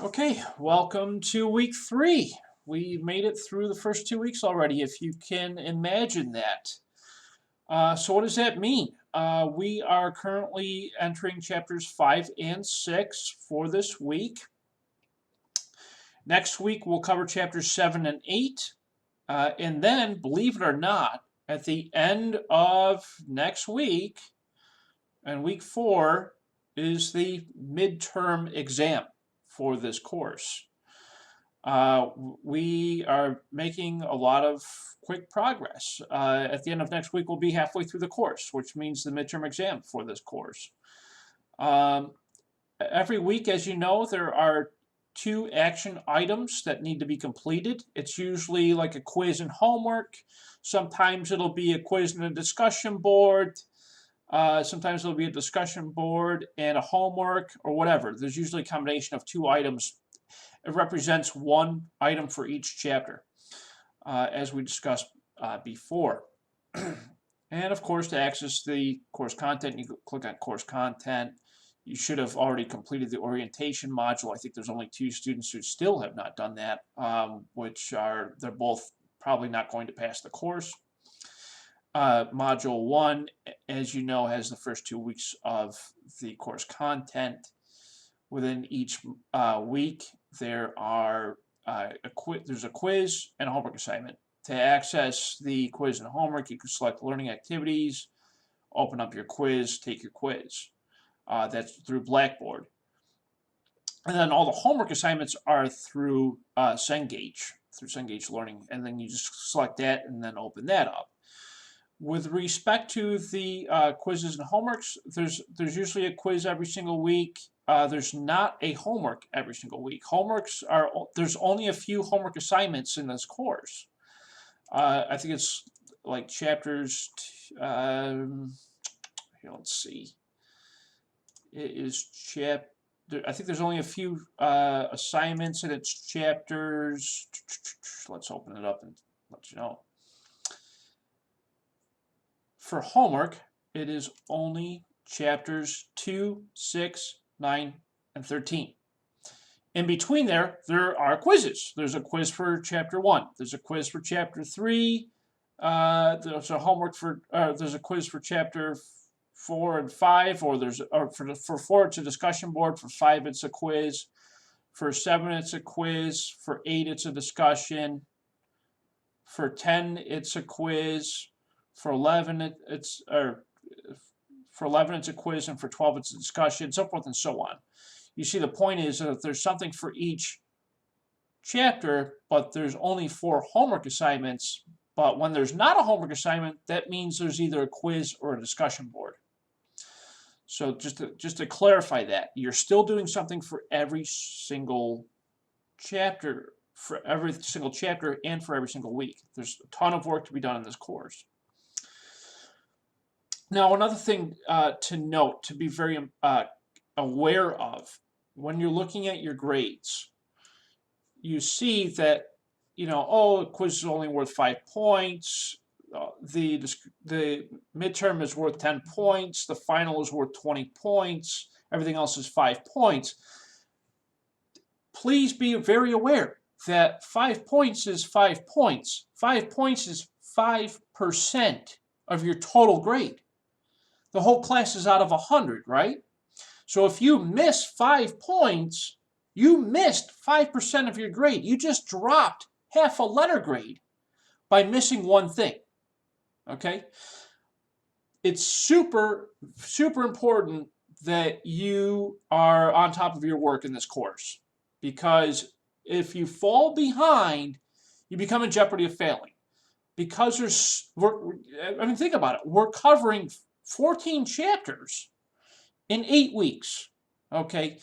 Okay, welcome to week 3. We made it through the first 2 weeks already, if you can imagine that. So what does that mean? We are currently entering chapters 5 and 6 for this week. Next week we'll cover chapters 7 and 8. And then, believe it or not, at the end of next week, and week 4, is the midterm exam for this course. We are making a lot of quick progress. At the end of next week, we'll be halfway through the course, which means the midterm exam for this course. Every week, as you know, there are 2 action items that need to be completed. It's usually like a quiz and homework. Sometimes it'll be a quiz and a discussion board. Sometimes it'll be a discussion board and a homework or whatever. There's usually a combination of 2 items. It represents 1 item for each chapter, as we discussed before. And of course, to access the course content, you click on course content. You should have already completed the orientation module. I think there's only 2 students who still have not done that, they're both probably not going to pass the course. Module 1, as you know, has the first 2 weeks of the course content. Within each week, there's a quiz and a homework assignment. To access the quiz and homework, you can select Learning Activities, open up your quiz, take your quiz. That's through Blackboard. And then all the homework assignments are through Cengage Learning. And then you just select that and then open that up. With respect to the quizzes and homeworks, there's usually a quiz every single week. There's not a homework every single week. There's only a few homework assignments in this course. I think it's like chapters, here, let's see. It is I think there's only a few assignments and it's chapters, let's open it up and let you know. For homework, it is only chapters 2, 6, 9, and 13. In between there are quizzes. There's a quiz for chapter 1. There's a quiz for chapter 3. There's a quiz for chapter 4 and 5. For 4 it's a discussion board. For 5 it's a quiz. For 7 it's a quiz. For 8 it's a discussion. For 10 it's a quiz. For 11 it's a quiz, and for 12 it's a discussion, so forth and so on. You see, the point is that there's something for each chapter, but there's only 4 homework assignments. But when there's not a homework assignment, that means there's either a quiz or a discussion board. So just to clarify that, you're still doing something for every single chapter, and for every single week. There's a ton of work to be done in this course. Now, another thing to note, to be very aware of, when you're looking at your grades, you see that, the quiz is only worth 5 points, the midterm is worth 10 points, the final is worth 20 points, everything else is 5 points. Please be very aware that 5 points is 5 points. 5 points is 5% of your total grade. The whole class is out of 100, right? So if you miss 5 points, you missed 5% of your grade. You just dropped half a letter grade by missing one thing, okay? It's super, super important that you are on top of your work in this course, because if you fall behind, you become in jeopardy of failing. Because think about it. We're covering 14 chapters in 8 weeks, okay?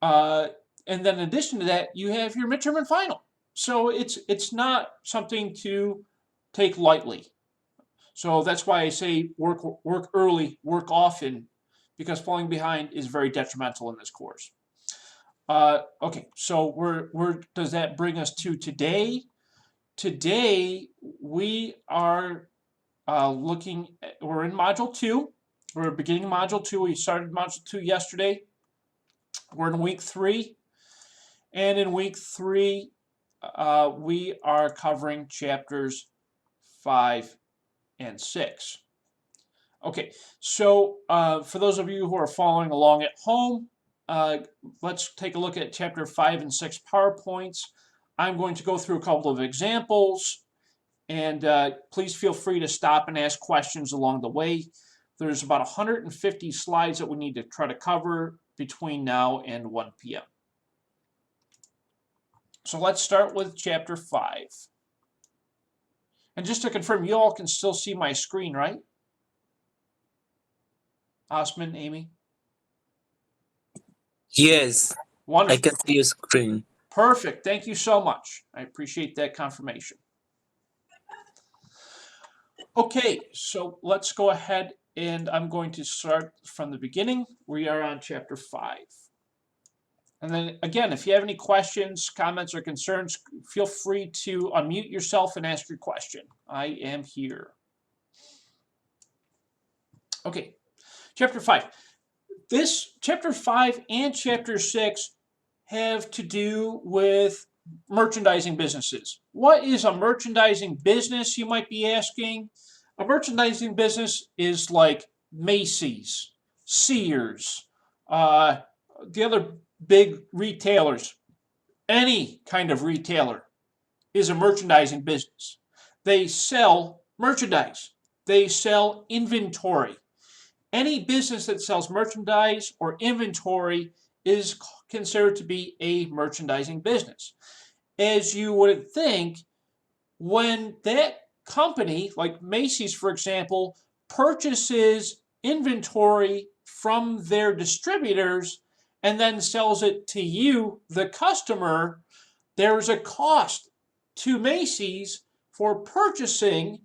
And then in addition to that, you have your midterm and final. So it's not something to take lightly. So that's why I say work early, work often, because falling behind is very detrimental in this course. Okay, so where does that bring us to today? Today we are we're in Module 2. We're beginning Module 2. We started Module 2 yesterday. We're in week 3. And in week 3, we are covering chapters 5 and 6. Okay, so for those of you who are following along at home, let's take a look at chapter 5 and 6 PowerPoints. I'm going to go through a couple of examples, and please feel free to stop and ask questions along the way. There's about 150 slides that we need to try to cover between now and 1 p.m. So let's start with chapter 5. And just to confirm, you all can still see my screen, right? Osman, Amy? Yes, Wonderful. I can see your screen. Perfect. Thank you so much. I appreciate that confirmation. Okay, so let's go ahead and I'm going to start from the beginning. We are on chapter 5. And then again, if you have any questions, comments, or concerns, feel free to unmute yourself and ask your question. I am here. Okay, chapter 5. This chapter 5 and chapter 6 have to do with merchandising businesses. What is a merchandising business, you might be asking? A merchandising business is like Macy's, Sears, the other big retailers. Any kind of retailer is a merchandising business. They sell merchandise. They sell inventory. Any business that sells merchandise or inventory is considered to be a merchandising business. As you would think, when that company, like Macy's, for example, purchases inventory from their distributors and then sells it to you, the customer, there's a cost to Macy's for purchasing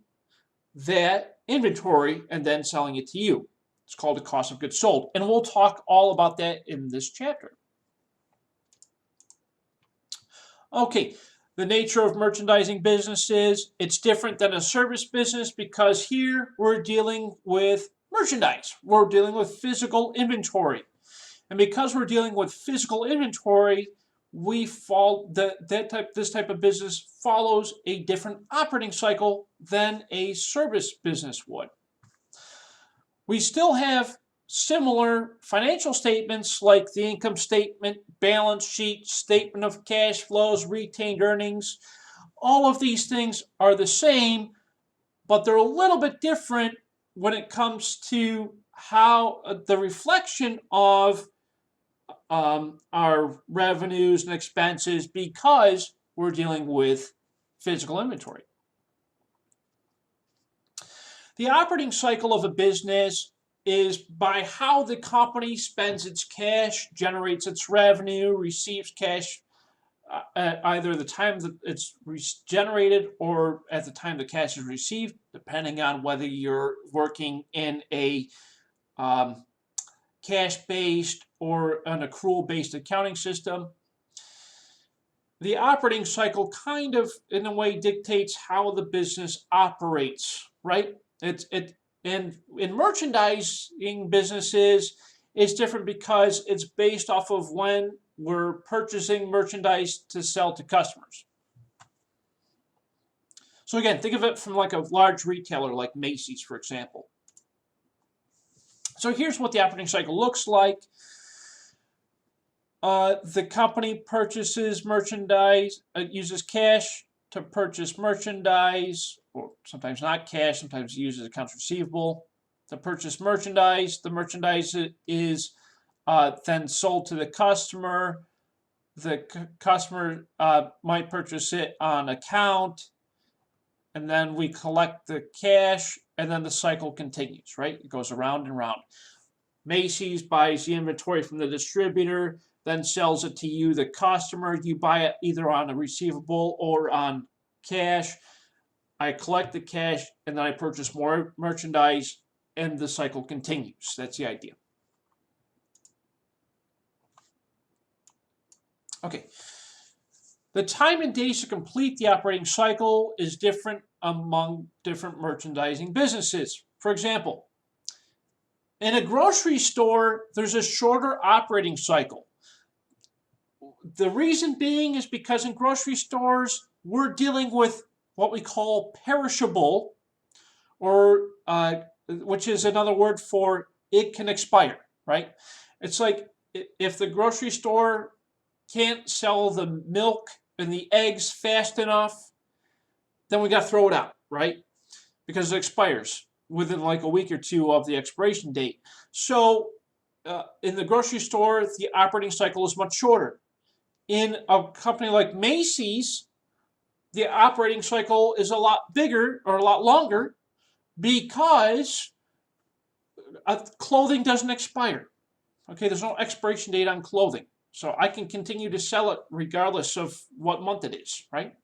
that inventory and then selling it to you. It's called the cost of goods sold. And we'll talk all about that in this chapter. Okay, the nature of merchandising businesses, it's different than a service business because here we're dealing with merchandise. We're dealing with physical inventory. And because we're dealing with physical inventory, this type of business follows a different operating cycle than a service business would. We still have similar financial statements like the income statement, balance sheet, statement of cash flows, retained earnings. All of these things are the same, but they're a little bit different when it comes to how the reflection of our revenues and expenses because we're dealing with physical inventory. The operating cycle of a business is by how the company spends its cash, generates its revenue, receives cash at either the time that it's generated or at the time the cash is received, depending on whether you're working in a cash-based or an accrual-based accounting system. The operating cycle kind of, in a way, dictates how the business operates, right? And in merchandising businesses, it's different because it's based off of when we're purchasing merchandise to sell to customers. So again, think of it from like a large retailer like Macy's, for example. So here's what the operating cycle looks like. The company purchases merchandise, uses cash to purchase merchandise, or sometimes not cash, sometimes it uses accounts receivable to purchase merchandise. The merchandise is then sold to the customer. The customer might purchase it on account, and then we collect the cash, and then the cycle continues, right? It goes around and around. Macy's buys the inventory from the distributor, then sells it to you, the customer. You buy it either on a receivable or on cash. I collect the cash, and then I purchase more merchandise, and the cycle continues. That's the idea. Okay. The time and days to complete the operating cycle is different among different merchandising businesses. For example, in a grocery store, there's a shorter operating cycle. The reason being is because in grocery stores, we're dealing with what we call perishable, or which is another word for it can expire, right? It's like if the grocery store can't sell the milk and the eggs fast enough, then we got to throw it out, right? Because it expires within like a week or two of the expiration date. So in the grocery store, the operating cycle is much shorter. In a company like Macy's, the operating cycle is a lot bigger or a lot longer because clothing doesn't expire. Okay, there's no expiration date on clothing. So I can continue to sell it regardless of what month it is, right?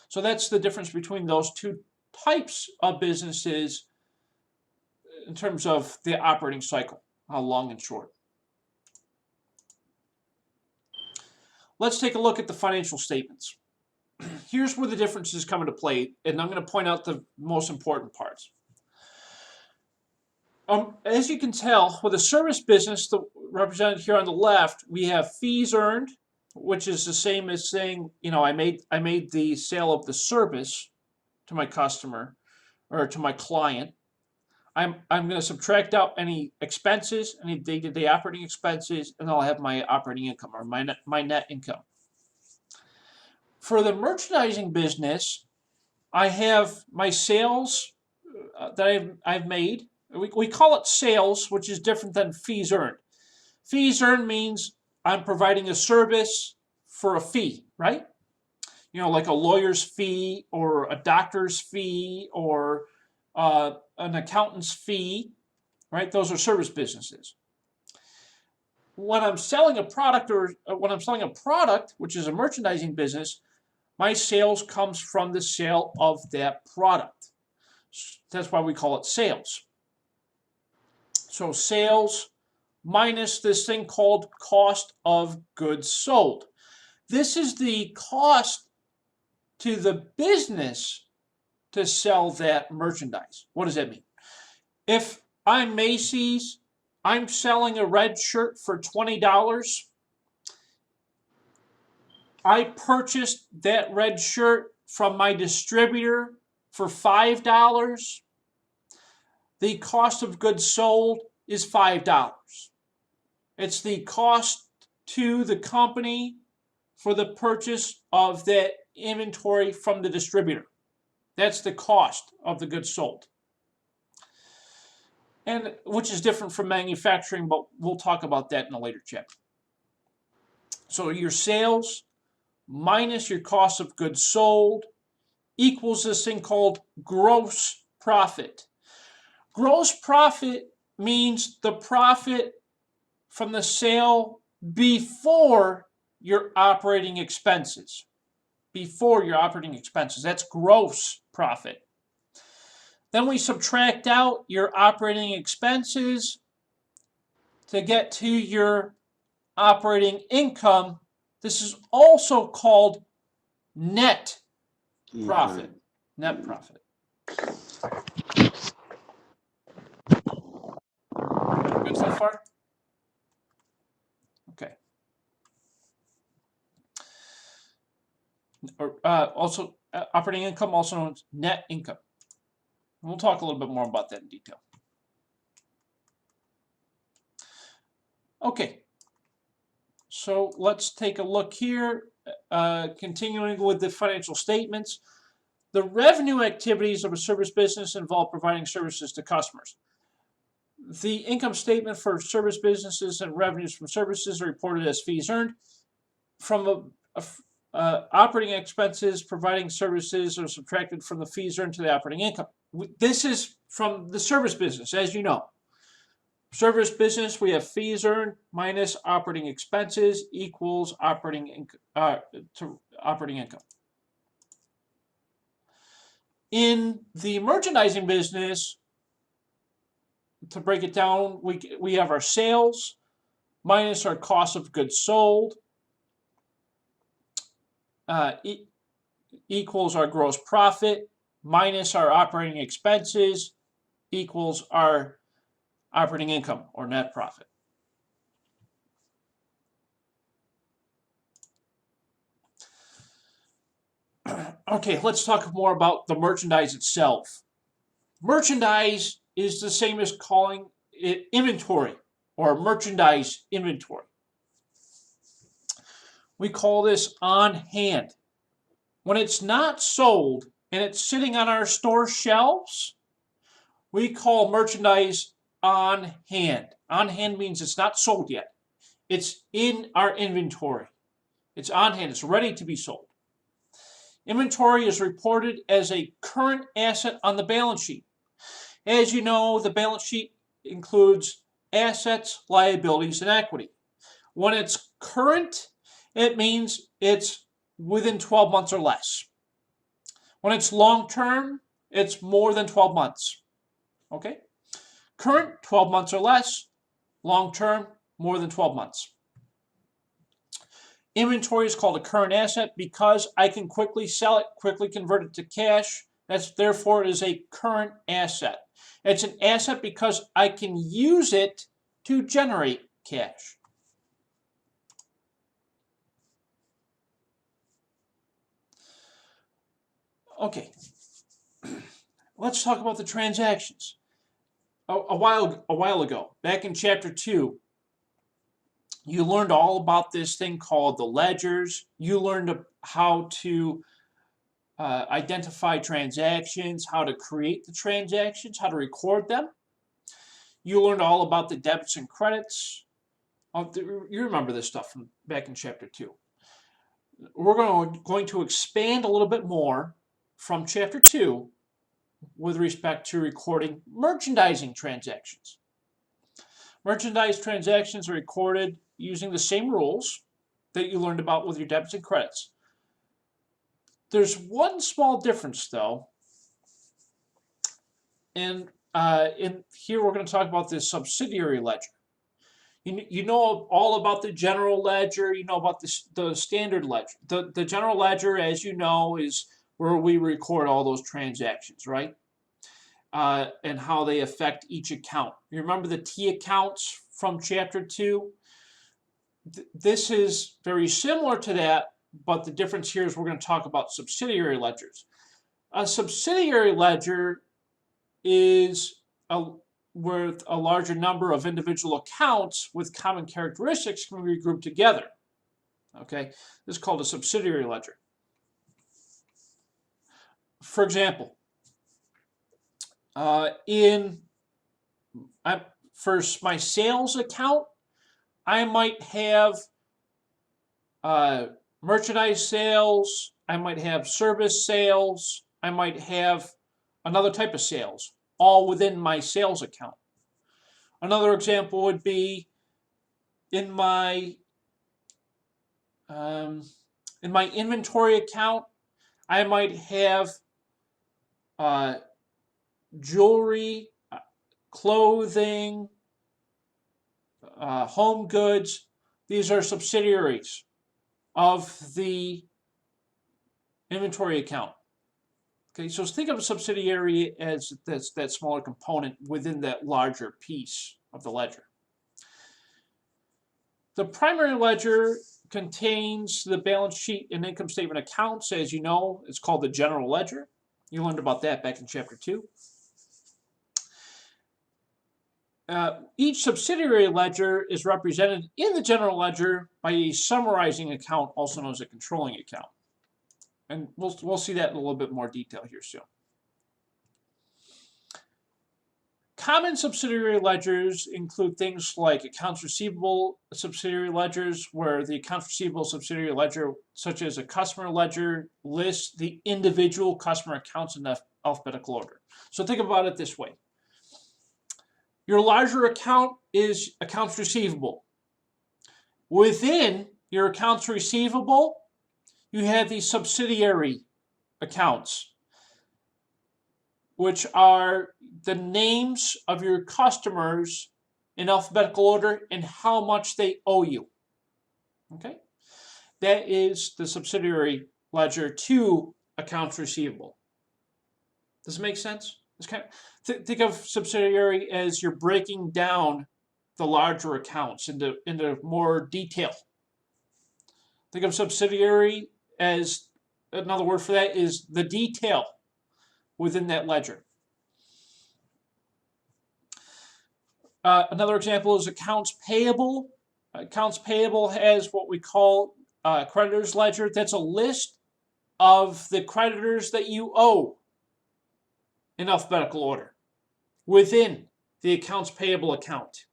So that's the difference between those two types of businesses in terms of the operating cycle, how long and short. Let's take a look at the financial statements. Here's where the differences come into play, and I'm going to point out the most important parts. As you can tell, with a service business, represented here on the left, we have fees earned, which is the same as saying, you know, I made the sale of the service to my customer or to my client. I'm going to subtract out any expenses, any day-to-day operating expenses, and I'll have my operating income or my net income. For the merchandising business, I have my sales that I've made. We call it sales, which is different than fees earned. Fees earned means I'm providing a service for a fee, right? You know, like a lawyer's fee or a doctor's fee or an accountant's fee, right? Those are service businesses. When I'm selling a product which is a merchandising business, my sales comes from the sale of that product. That's why we call it sales. So sales minus this thing called cost of goods sold. This is the cost to the business to sell that merchandise. What does that mean? If I'm Macy's, I'm selling a red shirt for $20. I purchased that red shirt from my distributor for $5. The cost of goods sold is $5. It's the cost to the company for the purchase of that inventory from the distributor. That's the cost of the goods sold. And which is different from manufacturing, but we'll talk about that in a later chapter. So your sales minus your cost of goods sold equals this thing called gross profit. Gross profit means the profit from the sale before your operating expenses. Before your operating expenses. That's gross profit. Then we subtract out your operating expenses to get to your operating income. This is also called net profit. Net profit. Good so far? Okay. Also, operating income, also known as net income. We'll talk a little bit more about that in detail. Okay. So let's take a look here. Continuing with the financial statements. The revenue activities of a service business involve providing services to customers. The income statement for service businesses and revenues from services are reported as fees earned. From operating expenses, providing services are subtracted from the fees earned to the operating income. This is from the service business, as you know. Service business, we have fees earned minus operating expenses equals operating income. In the merchandising business, to break it down, we have our sales minus our cost of goods sold equals our gross profit minus our operating expenses equals our operating income or net profit. Okay, let's talk more about the merchandise itself. Merchandise is the same as calling it inventory or merchandise inventory. We call this on hand. When it's not sold and it's sitting on our store shelves, we call merchandise on hand. On hand means it's not sold yet. It's in our inventory. It's on hand. It's ready to be sold. Inventory is reported as a current asset on the balance sheet. As you know, the balance sheet includes assets, liabilities, and equity. When it's current, it means it's within 12 months or less. When it's long-term, it's more than 12 months. Okay? Current, 12 months or less. Long-term, more than 12 months. Inventory is called a current asset because I can quickly sell it, quickly convert it to cash. Therefore, it is a current asset. It's an asset because I can use it to generate cash. Okay, let's talk about the transactions. A while ago, back in chapter 2, you learned all about this thing called the ledgers. You learned how to identify transactions, how to create the transactions, how to record them. You learned all about the debits and credits. You remember this stuff from back in chapter 2. We're going to expand a little bit more from chapter 2 with respect to recording merchandising transactions. Merchandise transactions are recorded using the same rules that you learned about with your debits and credits. There's one small difference, though, and in here we're going to talk about this subsidiary ledger. You know all about the general ledger. You know about the standard ledger. The general ledger, as you know, is where we record all those transactions, right? And how they affect each account. You remember the T accounts from chapter 2? This is very similar to that, but the difference here is we're going to talk about subsidiary ledgers. A subsidiary ledger is where a larger number of individual accounts with common characteristics can be grouped together. Okay, this is called a subsidiary ledger. For example, for my sales account, I might have merchandise sales, I might have service sales, I might have another type of sales, all within my sales account. Another example would be in my inventory account, I might have jewelry, clothing, home goods. These are subsidiaries of the inventory account. Okay, so think of a subsidiary as that smaller component within that larger piece of the ledger. The primary ledger contains the balance sheet and income statement accounts. As you know, it's called the general ledger. You learned about that back in chapter 2. Each subsidiary ledger is represented in the general ledger by a summarizing account, also known as a controlling account. And we'll see that in a little bit more detail here soon. Common subsidiary ledgers include things like accounts receivable subsidiary ledgers, where the accounts receivable subsidiary ledger, such as a customer ledger, lists the individual customer accounts in the alphabetical order. So think about it this way. Your larger account is accounts receivable. Within your accounts receivable, you have these subsidiary accounts, which are the names of your customers in alphabetical order and how much they owe you. Okay? That is the subsidiary ledger to accounts receivable. Does it make sense? It's kind of, think of subsidiary as you're breaking down the larger accounts into more detail. Think of subsidiary as another word for that is the detail within that ledger. Another example is accounts payable. Accounts payable has what we call creditors ledger. That's a list of the creditors that you owe in alphabetical order within the accounts payable account.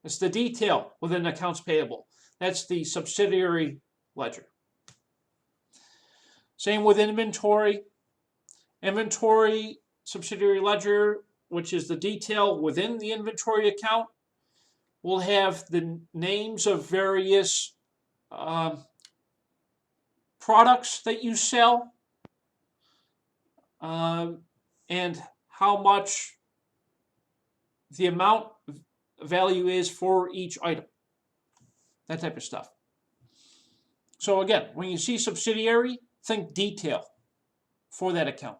It's the detail within accounts payable. That's the subsidiary ledger. Same with inventory. Inventory, subsidiary ledger, which is the detail within the inventory account, will have the names of various products that you sell and how much the amount value is for each item. That type of stuff. So again, when you see subsidiary, think detail for that account.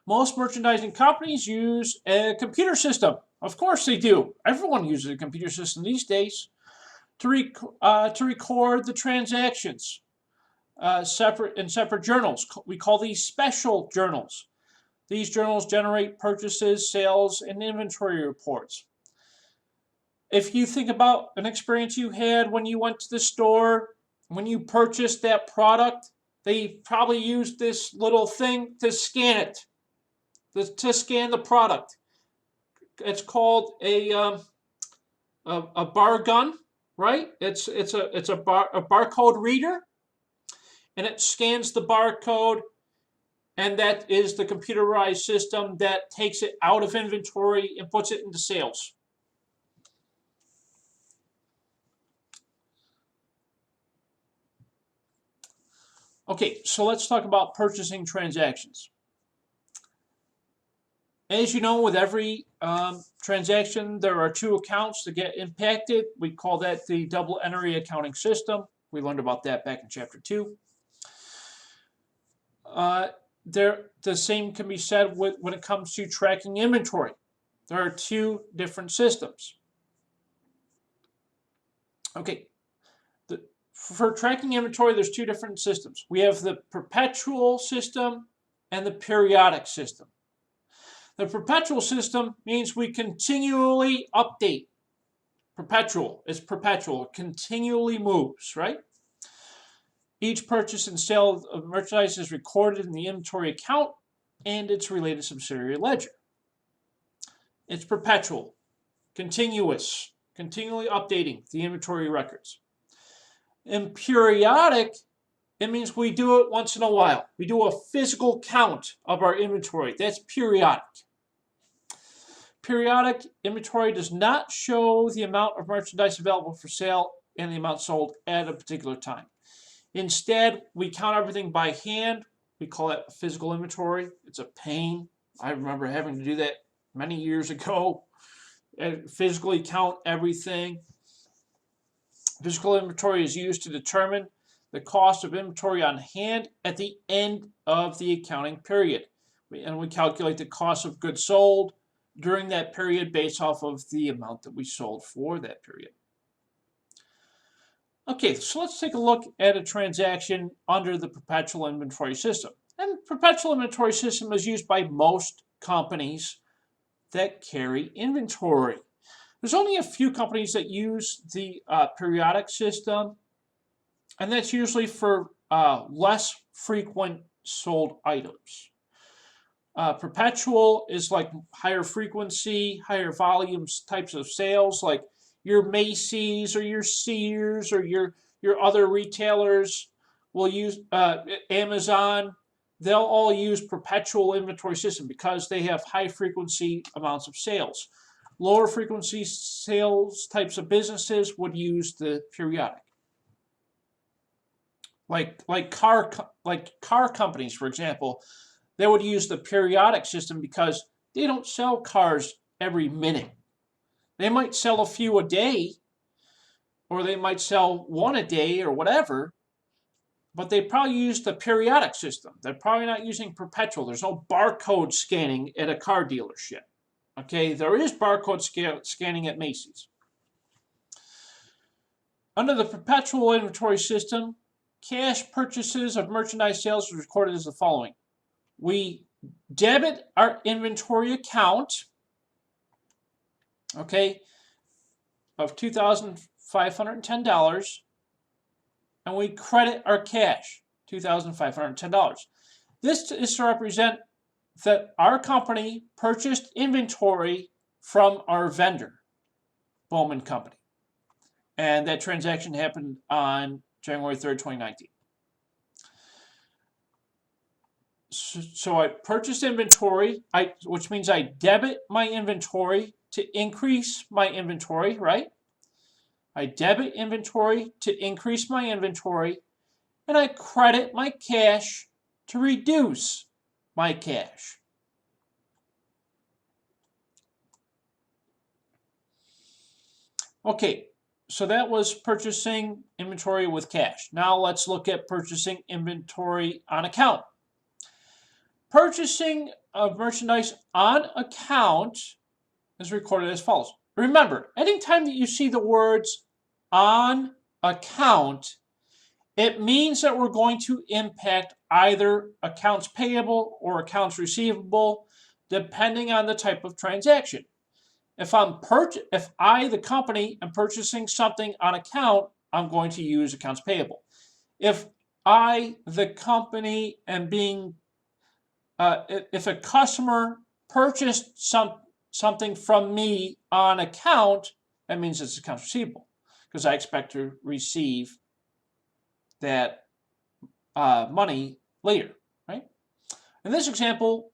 Most merchandising companies use a computer system. Of course they do. Everyone uses a computer system these days to record the transactions separate journals. We call these special journals. These journals generate purchases, sales, and inventory reports. If you think about an experience you had when you went to the store, when you purchased that product, they probably used this little thing to scan it, to scan the product. It's called a bar gun, right? It's a barcode reader, and it scans the barcode, and that is the computerized system that takes it out of inventory and puts it into sales. Okay, so let's talk about purchasing transactions. As you know, with every transaction, there are two accounts that get impacted. We call that the double entry accounting system. We learned about that back in Chapter 2. The same can be said when it comes to tracking inventory. There are two different systems. Okay, for tracking inventory, there's two different systems. We have the perpetual system and the periodic system. The perpetual system means we continually update. Perpetual is perpetual, it continually moves, right? Each purchase and sale of merchandise is recorded in the inventory account and its related subsidiary ledger. It's perpetual, continuous, continually updating the inventory records. And periodic, it means we do it once in a while. We do a physical count of our inventory. That's periodic. Periodic inventory does not show the amount of merchandise available for sale and the amount sold at a particular time. Instead, we count everything by hand. We call that physical inventory. It's a pain. I remember having to do that many years ago. Physically count everything. Physical inventory is used to determine the cost of inventory on hand at the end of the accounting period. And we calculate the cost of goods sold during that period based off of the amount that we sold for that period. Okay, so let's take a look at a transaction under the perpetual inventory system. And perpetual inventory system is used by most companies that carry inventory. There's only a few companies that use the periodic system, and that's usually for less frequent sold items. Perpetual is like higher frequency, higher volumes types of sales, like your Macy's or your Sears or your other retailers will use Amazon. They'll all use perpetual inventory system because they have high frequency amounts of sales. Lower frequency sales types of businesses would use the periodic. Like car companies, for example, they would use the periodic system because they don't sell cars every minute. They might sell a few a day, or they might sell one a day or whatever, but they probably use the periodic system. They're probably not using perpetual. There's no barcode scanning at a car dealership. Okay, there is barcode scanning at Macy's. Under the perpetual inventory system, cash purchases of merchandise sales is recorded as the following. We debit our inventory account, okay, of $2,510, and we credit our cash, $2,510. This is to represent that our company purchased inventory from our vendor, Bowman Company. And that transaction happened on January 3rd, 2019. So I purchased inventory, which means I debit my inventory to increase my inventory, right? I debit inventory to increase my inventory, and I credit my cash to reduce my cash. Okay, so that was purchasing inventory with cash. Now let's look at purchasing inventory on account. Purchasing of merchandise on account is recorded as follows. Remember, anytime that you see the words on account, it means that we're going to impact either accounts payable or accounts receivable, depending on the type of transaction. If I, the company, am purchasing something on account, I'm going to use accounts payable. If I, the company, am being if a customer purchased something from me on account, that means it's accounts receivable because I expect to receive that money later, right? In this example,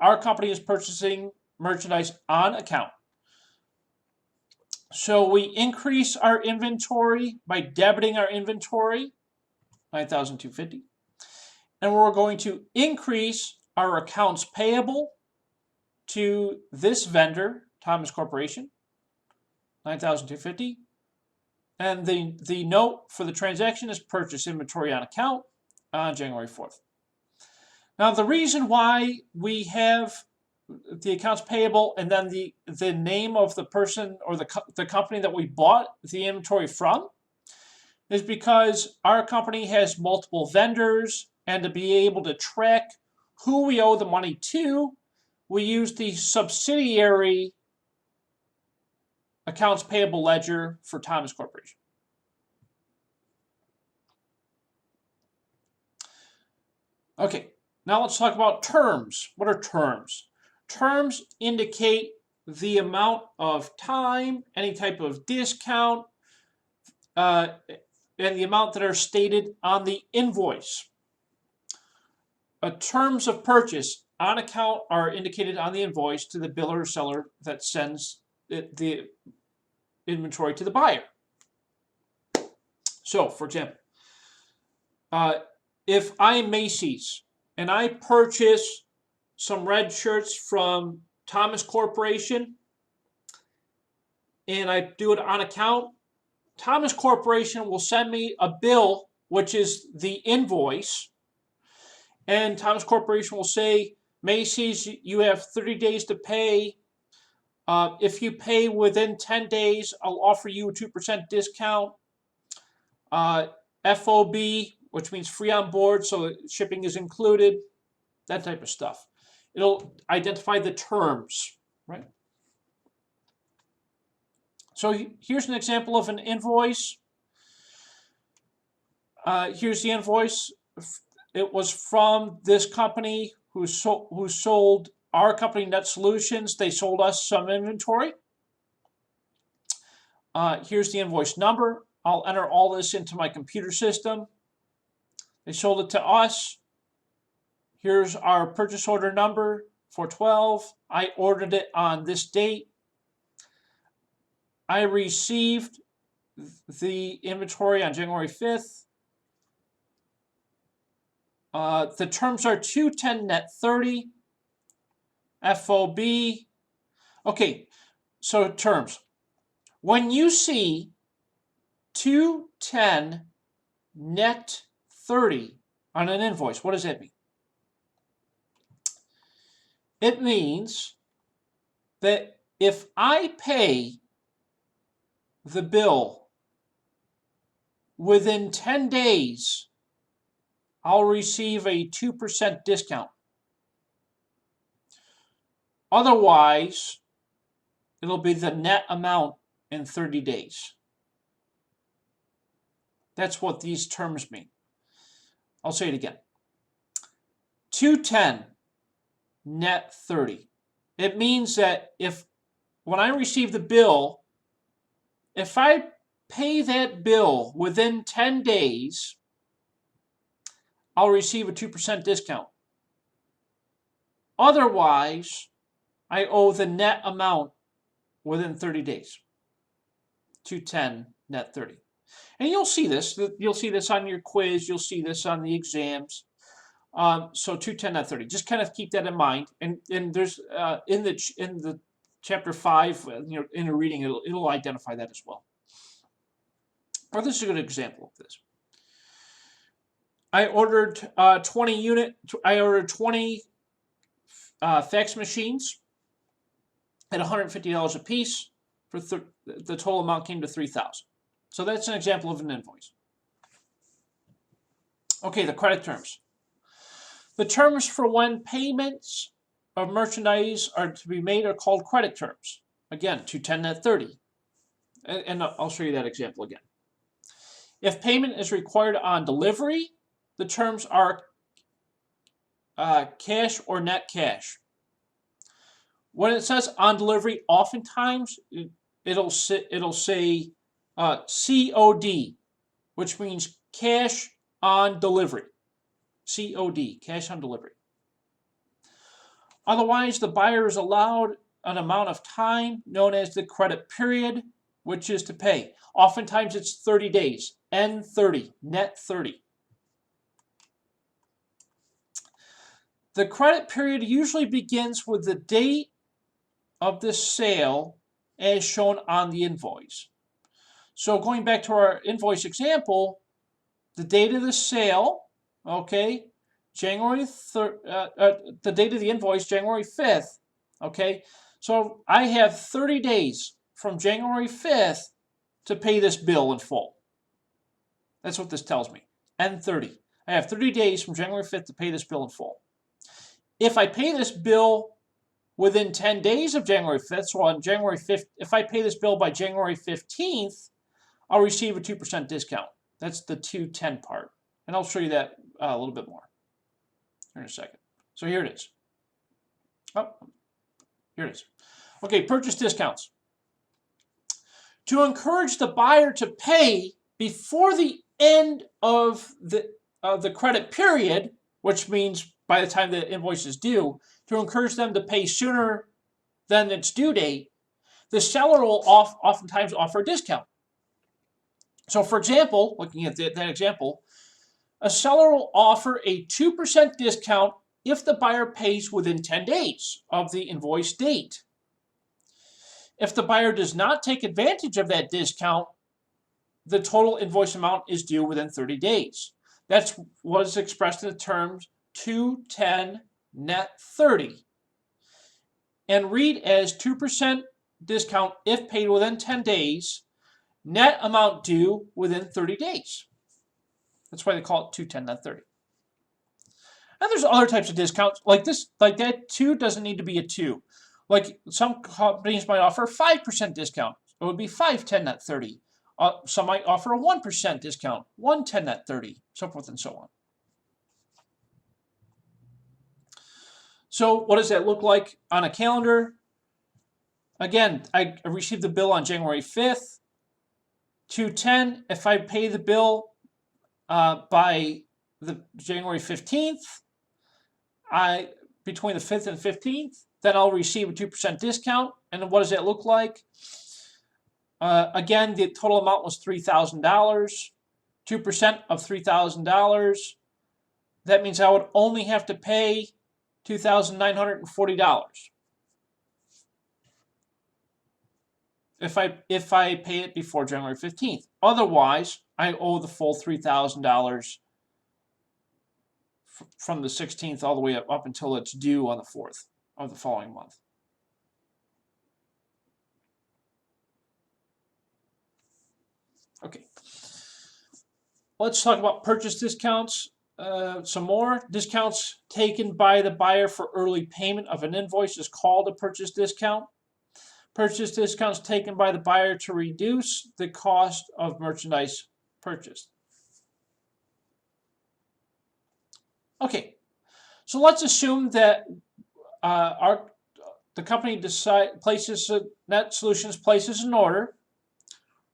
our company is purchasing merchandise on account. So we increase our inventory by debiting our inventory, $9,250. And we're going to increase our accounts payable to this vendor, Thomas Corporation, $9,250. And the note for the transaction is purchase inventory on account on January 4th. Now the reason why we have the accounts payable and then the name of the person or the company that we bought the inventory from is because our company has multiple vendors, and to be able to track who we owe the money to, we use the subsidiary accounts payable ledger for Thomas Corporation. Okay, now let's talk about terms. What are terms? Terms indicate the amount of time, any type of discount, and the amount that are stated on the invoice. Terms of purchase on account are indicated on the invoice to the biller or seller that sends the inventory to the buyer. So, for example, if I'm Macy's and I purchase some red shirts from Thomas Corporation and I do it on account, Thomas Corporation will send me a bill, which is the invoice, and Thomas Corporation will say, Macy's, you have 30 days to pay. If you pay within 10 days, I'll offer you a 2% discount. FOB, which means free on board, so shipping is included, that type of stuff. It'll identify the terms, right? So here's an example of an invoice. Here's the invoice. It was from this company who sold our company, Net Solutions. They sold us some inventory. Here's the invoice number. I'll enter all this into my computer system. They sold it to us. Here's our purchase order number, 412. I ordered it on this date. I received the inventory on January 5th. The terms are 210 net 30, FOB. Okay, so terms. When you see 210 net 30 on an invoice, what does that mean? It means that if I pay the bill within 10 days I'll receive a 2% discount. Otherwise, it'll be the net amount in 30 days. That's what these terms mean. I'll say it again. 210 net 30. It means that when I receive the bill, if I pay that bill within 10 days, I'll receive a 2% discount. Otherwise, I owe the net amount within 30 days. 210 net 30. And you'll see this. You'll see this on your quiz. You'll see this on the exams. So 210 net 30. Just kind of keep that in mind. And there's in the chapter 5, in a reading, it'll identify that as well. Or this is a good example of this. I ordered 20 fax machines at $150 a piece. For the total amount came to $3,000. So that's an example of an invoice. Okay, the credit terms. The terms for when payments of merchandise are to be made are called credit terms. Again, 210 net 30. And I'll show you that example again. If payment is required on delivery, the terms are cash or net cash. When it says on delivery, oftentimes it'll say COD, which means cash on delivery. COD, cash on delivery. Otherwise, the buyer is allowed an amount of time known as the credit period, which is to pay. Oftentimes it's 30 days, N30, net 30. The credit period usually begins with the date of the sale as shown on the invoice. So going back to our invoice example, the date of the sale, okay, the date of the invoice, January 5th, okay. So I have 30 days from January 5th to pay this bill in full. That's what this tells me, N30. I have 30 days from January 5th to pay this bill in full. If I pay this bill within 10 days of January 5th, so on January 5th, if I pay this bill by January 15th, I'll receive a 2% discount. That's the 210 part. And I'll show you that a little bit more here in a second. So here it is. Oh, here it is. Okay, purchase discounts. To encourage the buyer to pay before the end of the credit period, which means by the time the invoice is due, to encourage them to pay sooner than its due date, the seller will oftentimes offer a discount. So for example, looking at that example, a seller will offer a 2% discount if the buyer pays within 10 days of the invoice date. If the buyer does not take advantage of that discount, the total invoice amount is due within 30 days. That's what is expressed in the terms 210 net 30. And read as 2% discount if paid within 10 days, net amount due within 30 days. That's why they call it 210 net 30. And there's other types of discounts like this, like that 2 doesn't need to be a 2. Like some companies might offer a 5% discount. It would be 510 net 30. Some might offer a 1% discount, 110 net 30, so forth and so on. So what does that look like on a calendar? Again, I received the bill on January 5th. 210, if I pay the bill by the January 15th, between the 5th and 15th, then I'll receive a 2% discount. And what does that look like? Again, the total amount was $3,000. 2% of $3,000. That means I would only have to pay $2,940 if I pay it before January 15th. Otherwise, I owe the full $3,000 from the 16th all the way up until it's due on the 4th of the following month. Okay. Let's talk about purchase discounts. some more discounts taken by the buyer for early payment of an invoice is called a purchase discount. Purchase discounts taken by the buyer to reduce the cost of merchandise purchased. Okay, so let's assume that the company places Net Solutions places an order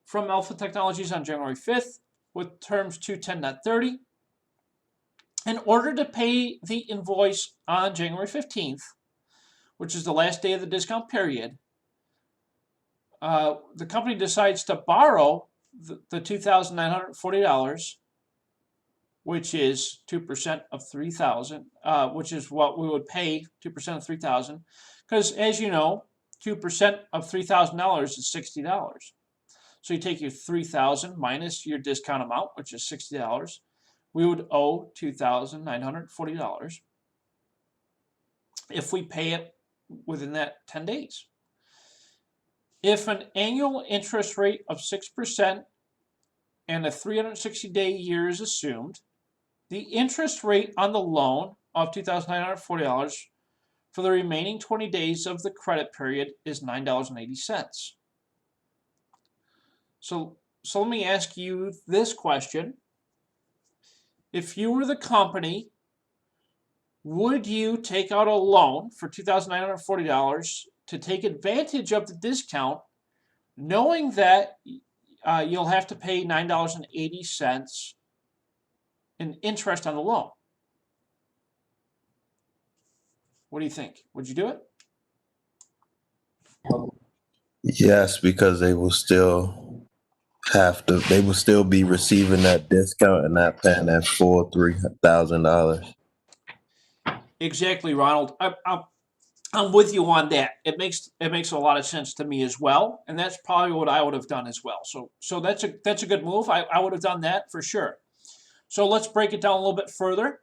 from Alpha Technologies on January 5th with terms 210.30. In order to pay the invoice on January 15th, which is the last day of the discount period, the company decides to borrow the $2,940, which is 2% of $3,000, which is what we would pay 2% of $3,000, because as you know, 2% of $3,000 is $60. So you take your $3,000 minus your discount amount, which is $60. We would owe $2,940 if we pay it within that 10 days. If an annual interest rate of 6% and a 360-day year is assumed, the interest rate on the loan of $2,940 for the remaining 20 days of the credit period is $9.80. So let me ask you this question. If you were the company, would you take out a loan for $2,940 to take advantage of the discount, knowing that you'll have to pay $9.80 in interest on the loan? What do you think? Would you do it? Yes, because they will still be receiving that discount and not paying that full $3,000. Exactly, Ronald. I'm with you on that. It makes a lot of sense to me as well, and that's probably what I would have done as well. So that's a good move. I would have done that for sure. So let's break it down a little bit further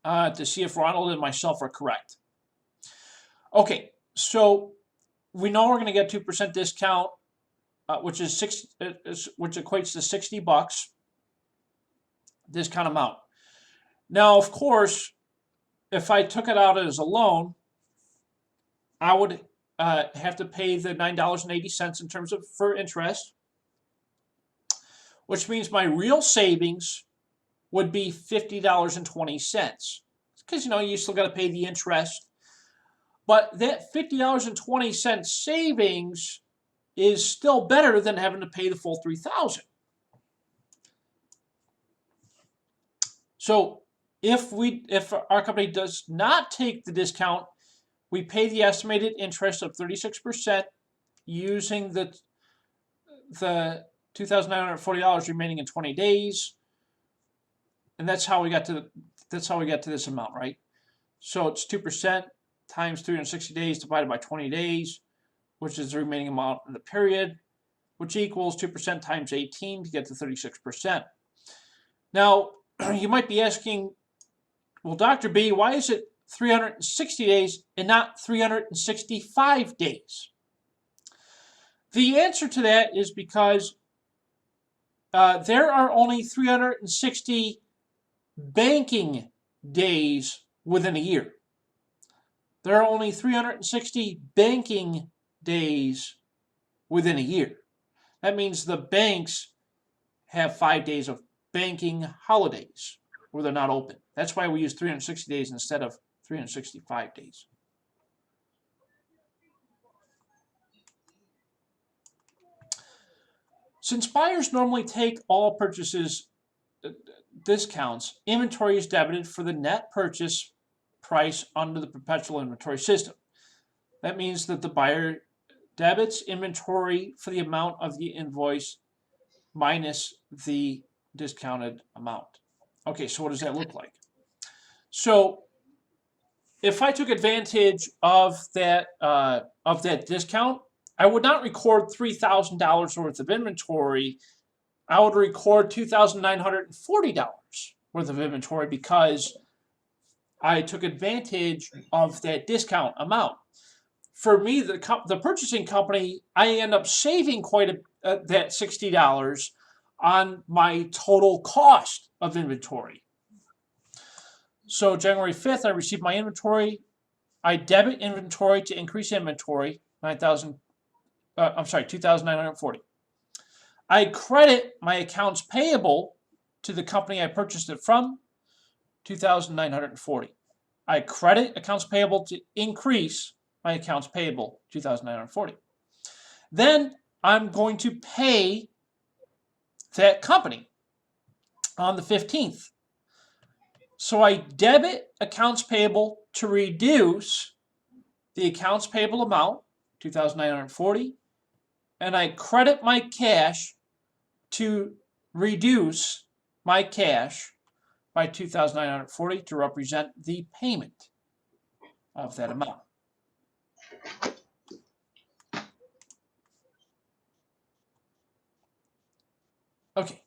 to see if Ronald and myself are correct. Okay, so we know we're going to get 2% discount, which equates to $60 discount amount. Now, of course, if I took it out as a loan, I would have to pay the $9.80 in terms of for interest, which means my real savings would be $50.20, because you still got to pay the interest. But that $50.20 savings is still better than having to pay the full $3,000. So if our company does not take the discount, we pay the estimated interest of 36% using the $2,940 remaining in 20 days, and that's how we got to this amount, right? So it's 2% times 360 days divided by 20 days, which is the remaining amount in the period, which equals 2% times 18 to get to 36%. Now, you might be asking, well, Dr. B, why is it 360 days and not 365 days? The answer to that is because there are only 360 banking days within a year. There are only 360 banking days within a year. That means the banks have 5 days of banking holidays where they're not open. That's why we use 360 days instead of 365 days. Since buyers normally take all purchases discounts, inventory is debited for the net purchase price under the perpetual inventory system. That means that the buyer debits inventory for the amount of the invoice minus the discounted amount. Okay, so what does that look like? So if I took advantage of that discount, I would not record $3,000 worth of inventory. I would record $2,940 worth of inventory because I took advantage of that discount amount. For me, the purchasing company, I end up saving quite that $60 on my total cost of inventory. So January 5th, I received my inventory. I debit inventory to increase inventory, 2,940. I credit my accounts payable to the company I purchased it from, 2,940. I credit accounts payable to increase my accounts payable, 2,940. Then I'm going to pay that company on the 15th. So I debit accounts payable to reduce the accounts payable amount, 2,940, and I credit my cash to reduce my cash by 2,940 to represent the payment of that amount. Okay.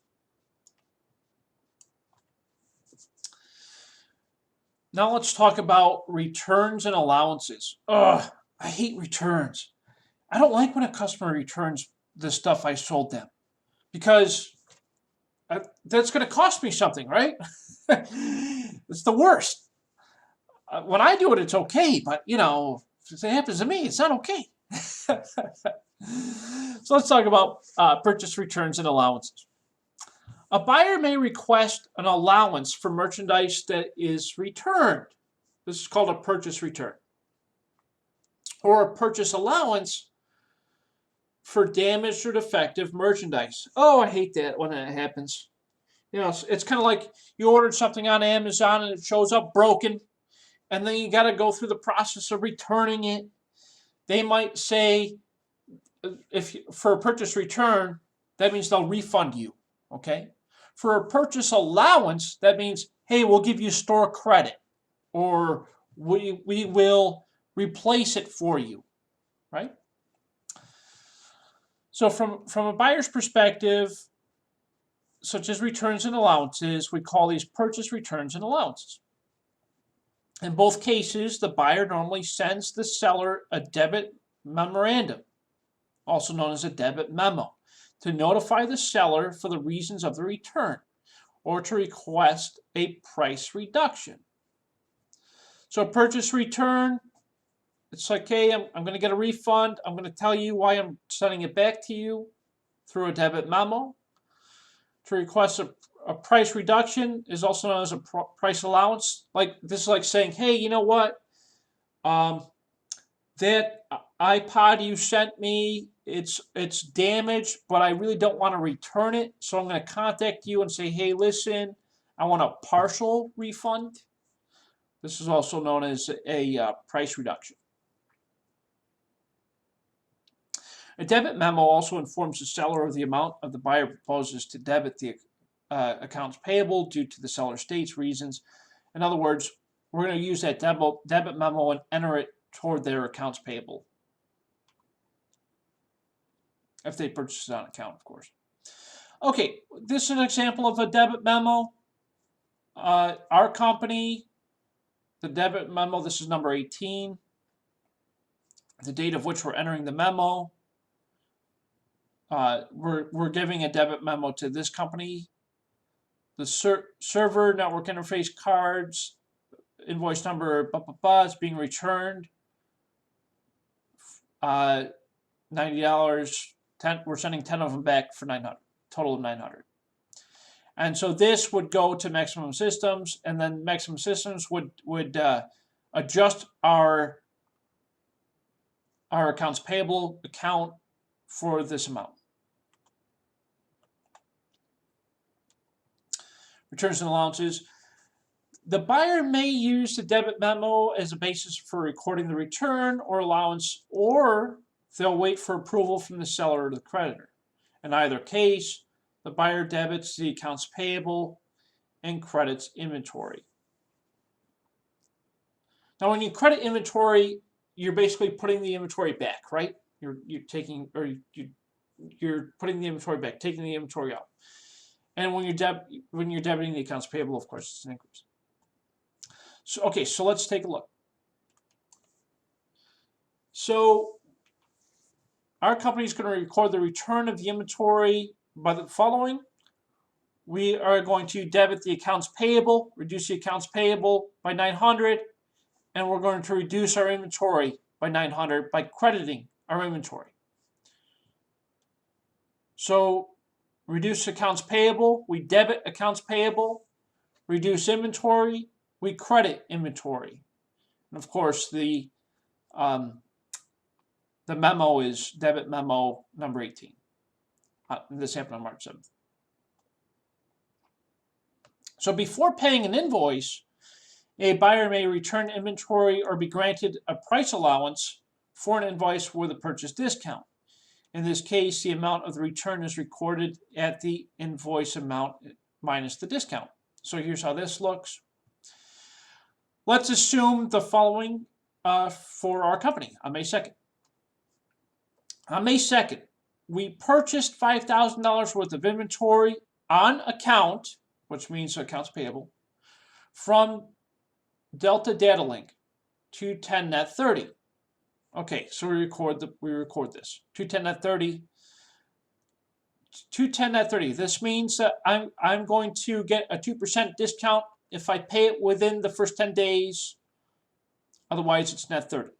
Now let's talk about returns and allowances. Ugh, I hate returns. I don't like when a customer returns the stuff I sold them because that's going to cost me something, right? It's the worst. When I do it, it's okay, but if it happens to me, it's not okay. So let's talk about purchase returns and allowances. A buyer may request an allowance for merchandise that is returned. This is called a purchase return. Or a purchase allowance for damaged or defective merchandise. Oh, I hate that when that happens. It's kind of like you ordered something on Amazon and it shows up broken, and then you got to go through the process of returning it. They might say, for a purchase return, that means they'll refund you, okay? For a purchase allowance, that means, hey, we'll give you store credit, or we will replace it for you, right? So from a buyer's perspective, such as returns and allowances, we call these purchase returns and allowances. In both cases, the buyer normally sends the seller a debit memorandum, also known as a debit memo, to notify the seller for the reasons of the return or to request a price reduction. So a purchase return, it's like, hey, I'm going to get a refund. I'm going to tell you why I'm sending it back to you through a debit memo. To request a price reduction is also known as a price allowance. This is like saying, hey, you know what? That iPod you sent me, it's damaged, but I really don't want to return it. So I'm going to contact you and say, hey, listen, I want a partial refund. This is also known as a price reduction. A debit memo also informs the seller of the amount of the buyer proposes to debit the accounts payable due to the seller state's reasons. In other words, we're going to use that debit memo and enter it toward their accounts payable. If they purchase it on account, of course. Okay, this is an example of a debit memo. Our company, the debit memo, this is number 18. The date of which we're entering the memo. We're giving a debit memo to this company. The server network interface cards, invoice number is being returned. $90. We're sending 10 of them back for $900. Total of $900. And so this would go to Maximum Systems, and then Maximum Systems would adjust our accounts payable account for this amount. Returns and allowances. The buyer may use the debit memo as a basis for recording the return or allowance, or they'll wait for approval from the seller or the creditor. In either case, the buyer debits the accounts payable and credits inventory. Now, when you credit inventory, you're basically putting the inventory back, right? You're putting the inventory back, taking the inventory out. And when you're debiting the accounts payable, of course, it's an increase. So, okay, so let's take a look. So our company is going to record the return of the inventory by the following. we are going to debit the accounts payable, reduce the accounts payable by 900, and we're going to reduce our inventory by 900 by crediting our inventory. So reduce accounts payable, we debit accounts payable, reduce inventory, we credit inventory. And of course, the memo is debit memo number 18. This happened on March 7th. So before paying an invoice, a buyer may return inventory or be granted a price allowance for an invoice with a purchase discount. In this case, the amount of the return is recorded at the invoice amount minus the discount. So here's how this looks. Let's assume the following for our company on May 2nd. On May 2nd, we purchased $5,000 worth of inventory on account, which means accounts payable, from Delta Data Link, 210 net 30. Okay, so we record this. 210 net 30. 210 net 30. This means that I'm going to get a 2% discount if I pay it within the first 10 days. Otherwise, it's net 30.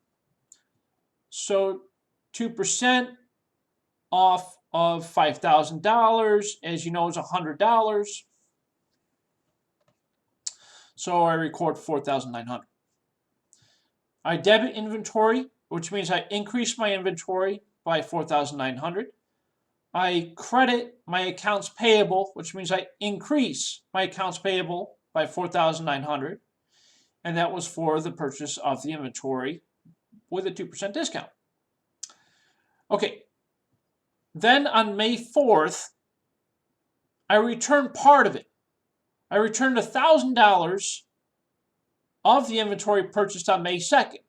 So 2% off of $5,000, as you know, is $100. So I record 4,900. I debit inventory, which means I increase my inventory by 4,900. I credit my accounts payable, which means I increase my accounts payable by 4,900. And that was for the purchase of the inventory with a 2% discount. Okay. Then on May 4th, I returned part of it. I returned $1,000 of the inventory purchased on May 2nd.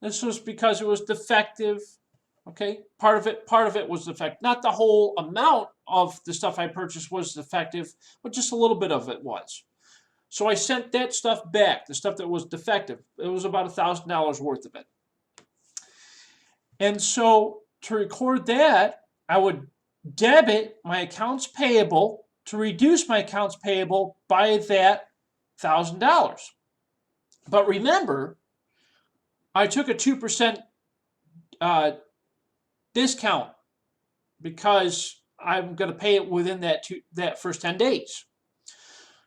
This was because it was defective. Okay, part of it was defective. Not the whole amount of the stuff I purchased was defective, but just a little bit of it was. So I sent that stuff back, the stuff that was defective. It was about $1,000 worth of it. And so to record that, I would debit my accounts payable to reduce my accounts payable by that $1,000. But remember, I took a 2% discount because I'm going to pay it within that first 10 days.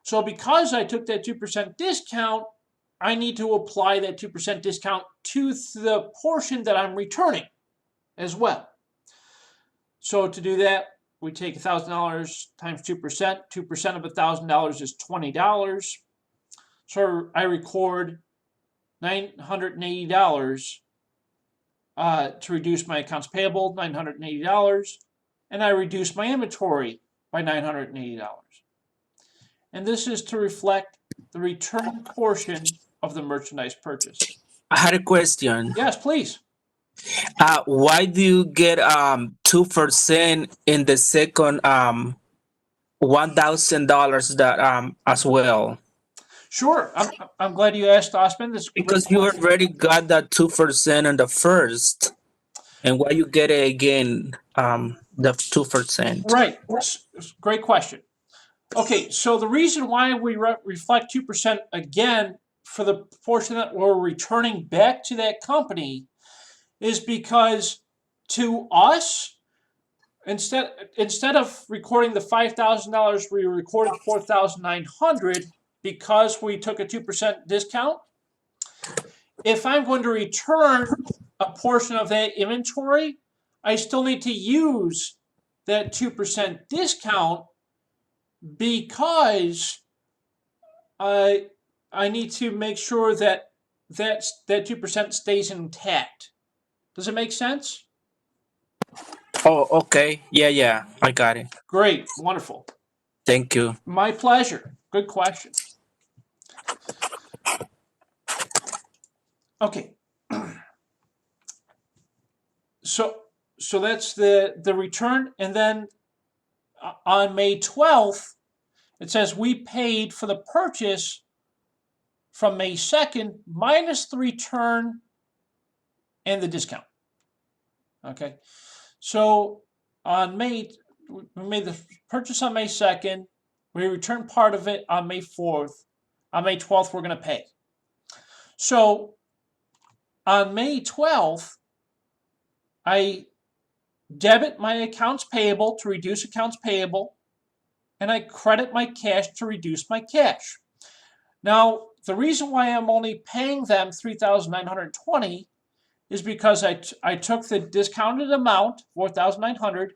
So because I took that 2% discount, I need to apply that 2% discount to the portion that I'm returning as well. So to do that, we take $1,000 times 2%. 2% of $1,000 is $20. So I record $980 to reduce my accounts payable, $980, and I reduce my inventory by $980. And this is to reflect the return portion of the merchandise purchase. I had a question. Yes, please. Why do you get 2% in the second $1,000 that as well? Sure. I'm glad you asked, Osman. This Because you already got that 2% on the first, and why you get it again, the 2%? Right. Great question. Okay, so the reason why we reflect 2% again for the portion that we're returning back to that company is because to us, instead of recording the $5,000, we recorded $4,900 because we took a 2% discount. If I'm going to return a portion of that inventory, I still need to use that 2% discount because I need to make sure that 2% stays intact. Does it make sense? Oh, okay. Yeah, I got it. Great, wonderful. Thank you. My pleasure. Good question. Okay. So that's the return, and then on May 12th, it says we paid for the purchase from May 2nd minus the return and the discount. Okay, so we made the purchase on May 2nd. We return part of it on May 4th. On May 12th, we're going to pay. So on May 12th, I debit my accounts payable to reduce accounts payable, and I credit my cash to reduce my cash. Now, the reason why I'm only paying them $3,920 is because I took the discounted amount, $4,900,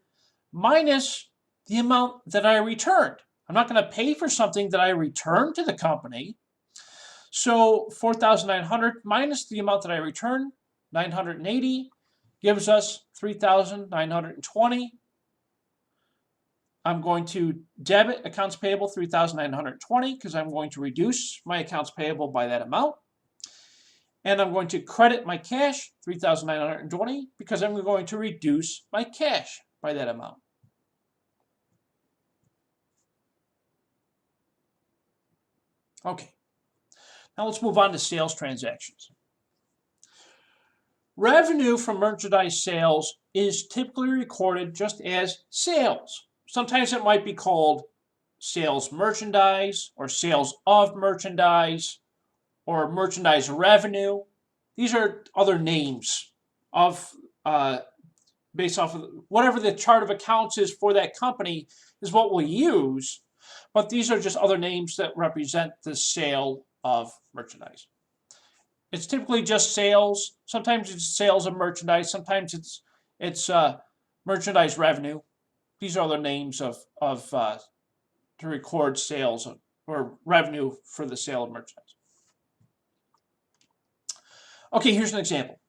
minus the amount that I returned. I'm not going to pay for something that I returned to the company. So $4,900 minus the amount that I returned, $980, gives us $3,920. I'm going to debit accounts payable $3,920 because I'm going to reduce my accounts payable by that amount. And I'm going to credit my cash $3,920 because I'm going to reduce my cash by that amount. Okay, now let's move on to sales transactions. Revenue from merchandise sales is typically recorded just as sales. Sometimes it might be called sales merchandise or sales of merchandise or merchandise revenue. These are other names of based off of whatever the chart of accounts is for that company is what we'll use, but these are just other names that represent the sale of merchandise. It's typically just sales. Sometimes it's sales of merchandise. Sometimes it's merchandise revenue. These are other names of to record sales or revenue for the sale of merchandise. Okay, here's an example.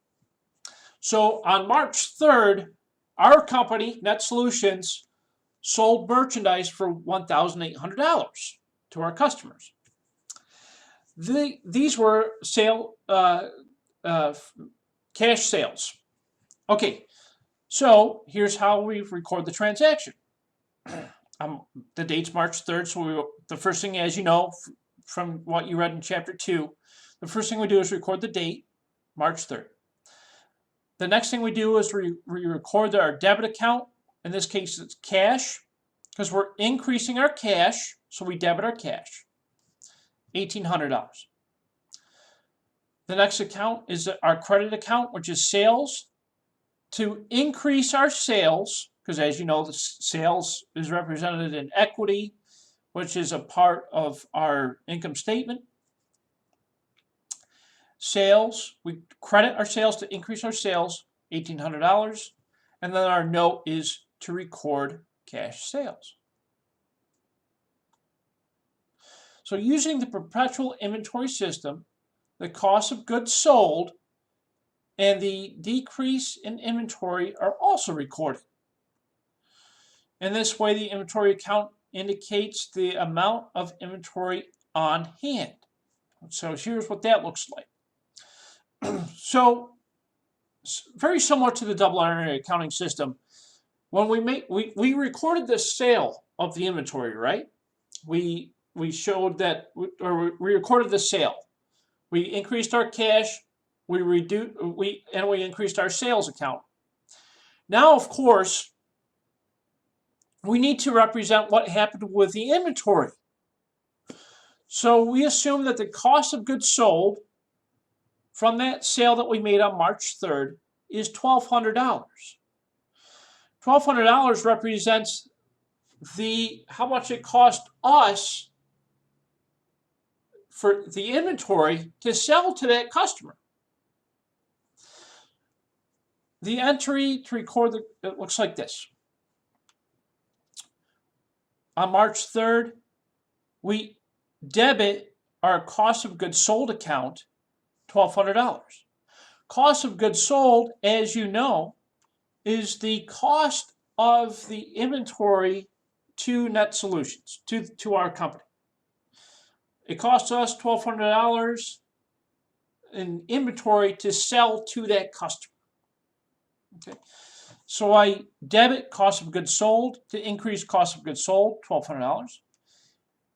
So on March 3rd, our company, Net Solutions, sold merchandise for $1,800 to our customers. These were cash sales. Okay, so here's how we record the transaction. The date's March 3rd, so the first thing, as you know, from what you read in Chapter 2, the first thing we do is record the date, March 3rd. The next thing we do is we record our debit account. In this case, it's cash, because we're increasing our cash, so we debit our cash, $1,800. The next account is our credit account, which is sales. To increase our sales, because as you know, the sales is represented in equity, which is a part of our income statement. Sales, we credit our sales to increase our sales, $1,800. And then our note is to record cash sales. So using the perpetual inventory system, the cost of goods sold and the decrease in inventory are also recorded. In this way, the inventory account indicates the amount of inventory on hand. So here's what that looks like. So very similar to the double entry accounting system, when we recorded the sale of the inventory, right? We showed that, or we recorded the sale. We increased our cash, we increased our sales account. Now, of course, we need to represent what happened with the inventory. So we assume that the cost of goods sold from that sale that we made on March 3rd is $1,200. $1,200 represents how much it cost us for the inventory to sell to that customer. The entry to record it looks like this. On March 3rd, we debit our cost of goods sold account, $1,200. Cost of goods sold, as you know, is the cost of the inventory to Net Solutions, to our company. It costs us $1,200 in inventory to sell to that customer. Okay, so I debit cost of goods sold to increase cost of goods sold, $1,200,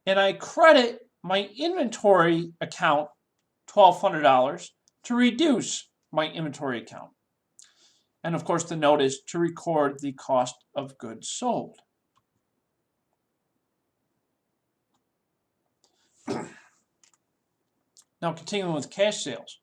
and I credit my inventory account, $1,200, to reduce my inventory account. And of course, the note is to record the cost of goods sold. Now continuing with cash sales.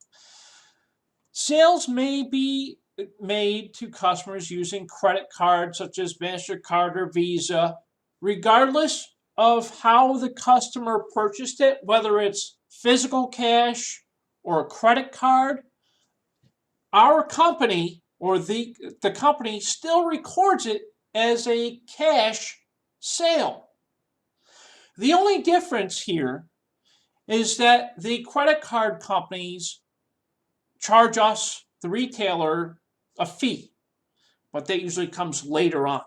Sales may be made to customers using credit cards such as MasterCard or Visa, regardless of how the customer purchased it, whether it's physical cash or a credit card. Our company or the company still records it as a cash sale. The only difference here is that the credit card companies charge us, the retailer, a fee, but that usually comes later on.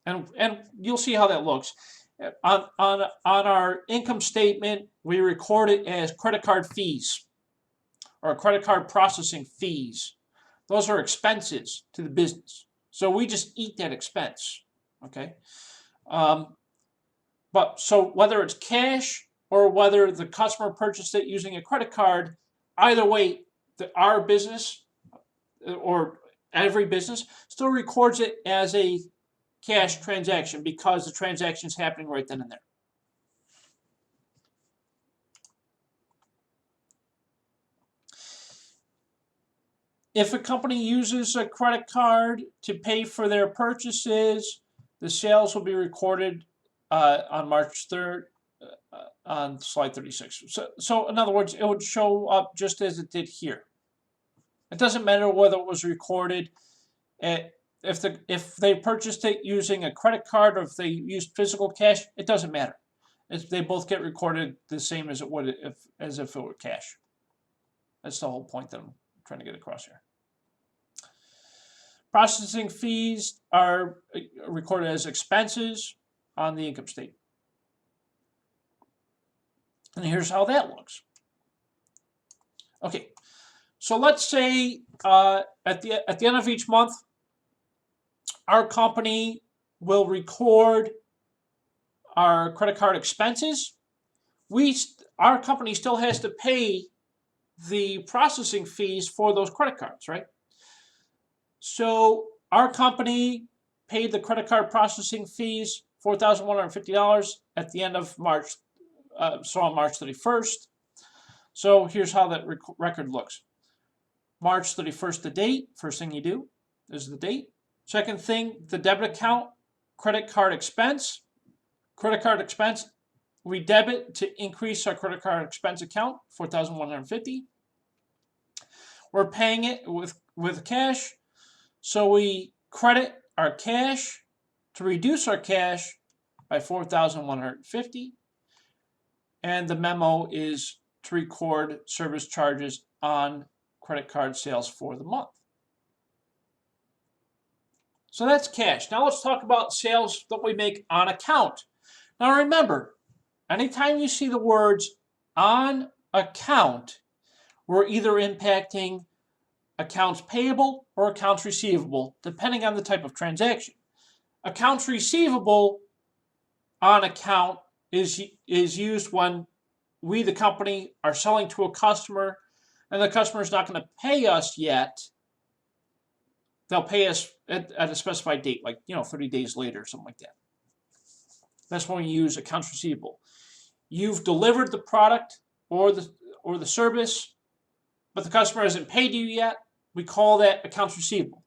And you'll see how that looks. On our income statement, we record it as credit card fees or credit card processing fees. Those are expenses to the business. So we just eat that expense, okay? But so whether it's cash or whether the customer purchased it using a credit card, either way, our business or every business still records it as a cash transaction because the transaction is happening right then and there. If a company uses a credit card to pay for their purchases, the sales will be recorded on March 3rd on slide 36. So in other words, it would show up just as it did here. It doesn't matter whether it was recorded if they purchased it using a credit card or if they used physical cash. It doesn't matter. They both get recorded the same as it would if it were cash. That's the whole point that I'm trying to get across here. Processing fees are recorded as expenses on the income statement. And here's how that looks. Okay, so let's say at the end of each month, our company will record our credit card expenses. Our company still has to pay the processing fees for those credit cards, right? So our company paid the credit card processing fees, $4,150 at the end of March, so on March 31st. So here's how that record looks. March 31st, the date. First thing you do is the date. Second thing, the debit account, credit card expense. Credit card expense, we debit to increase our credit card expense account, $4,150. We're paying it with cash, so we credit our cash to reduce our cash by $4,150. And the memo is to record service charges on credit card sales for the month. So that's cash. Now let's talk about sales that we make on account. Now remember, anytime you see the words on account, we're either impacting accounts payable or accounts receivable, depending on the type of transaction. Accounts receivable on account is used when we, the company, are selling to a customer and the customer is not going to pay us yet. They'll pay us at a specified date, like 30 days later or something like that. That's when we use accounts receivable. You've delivered the product or the service, but the customer hasn't paid you yet. We call that accounts receivable.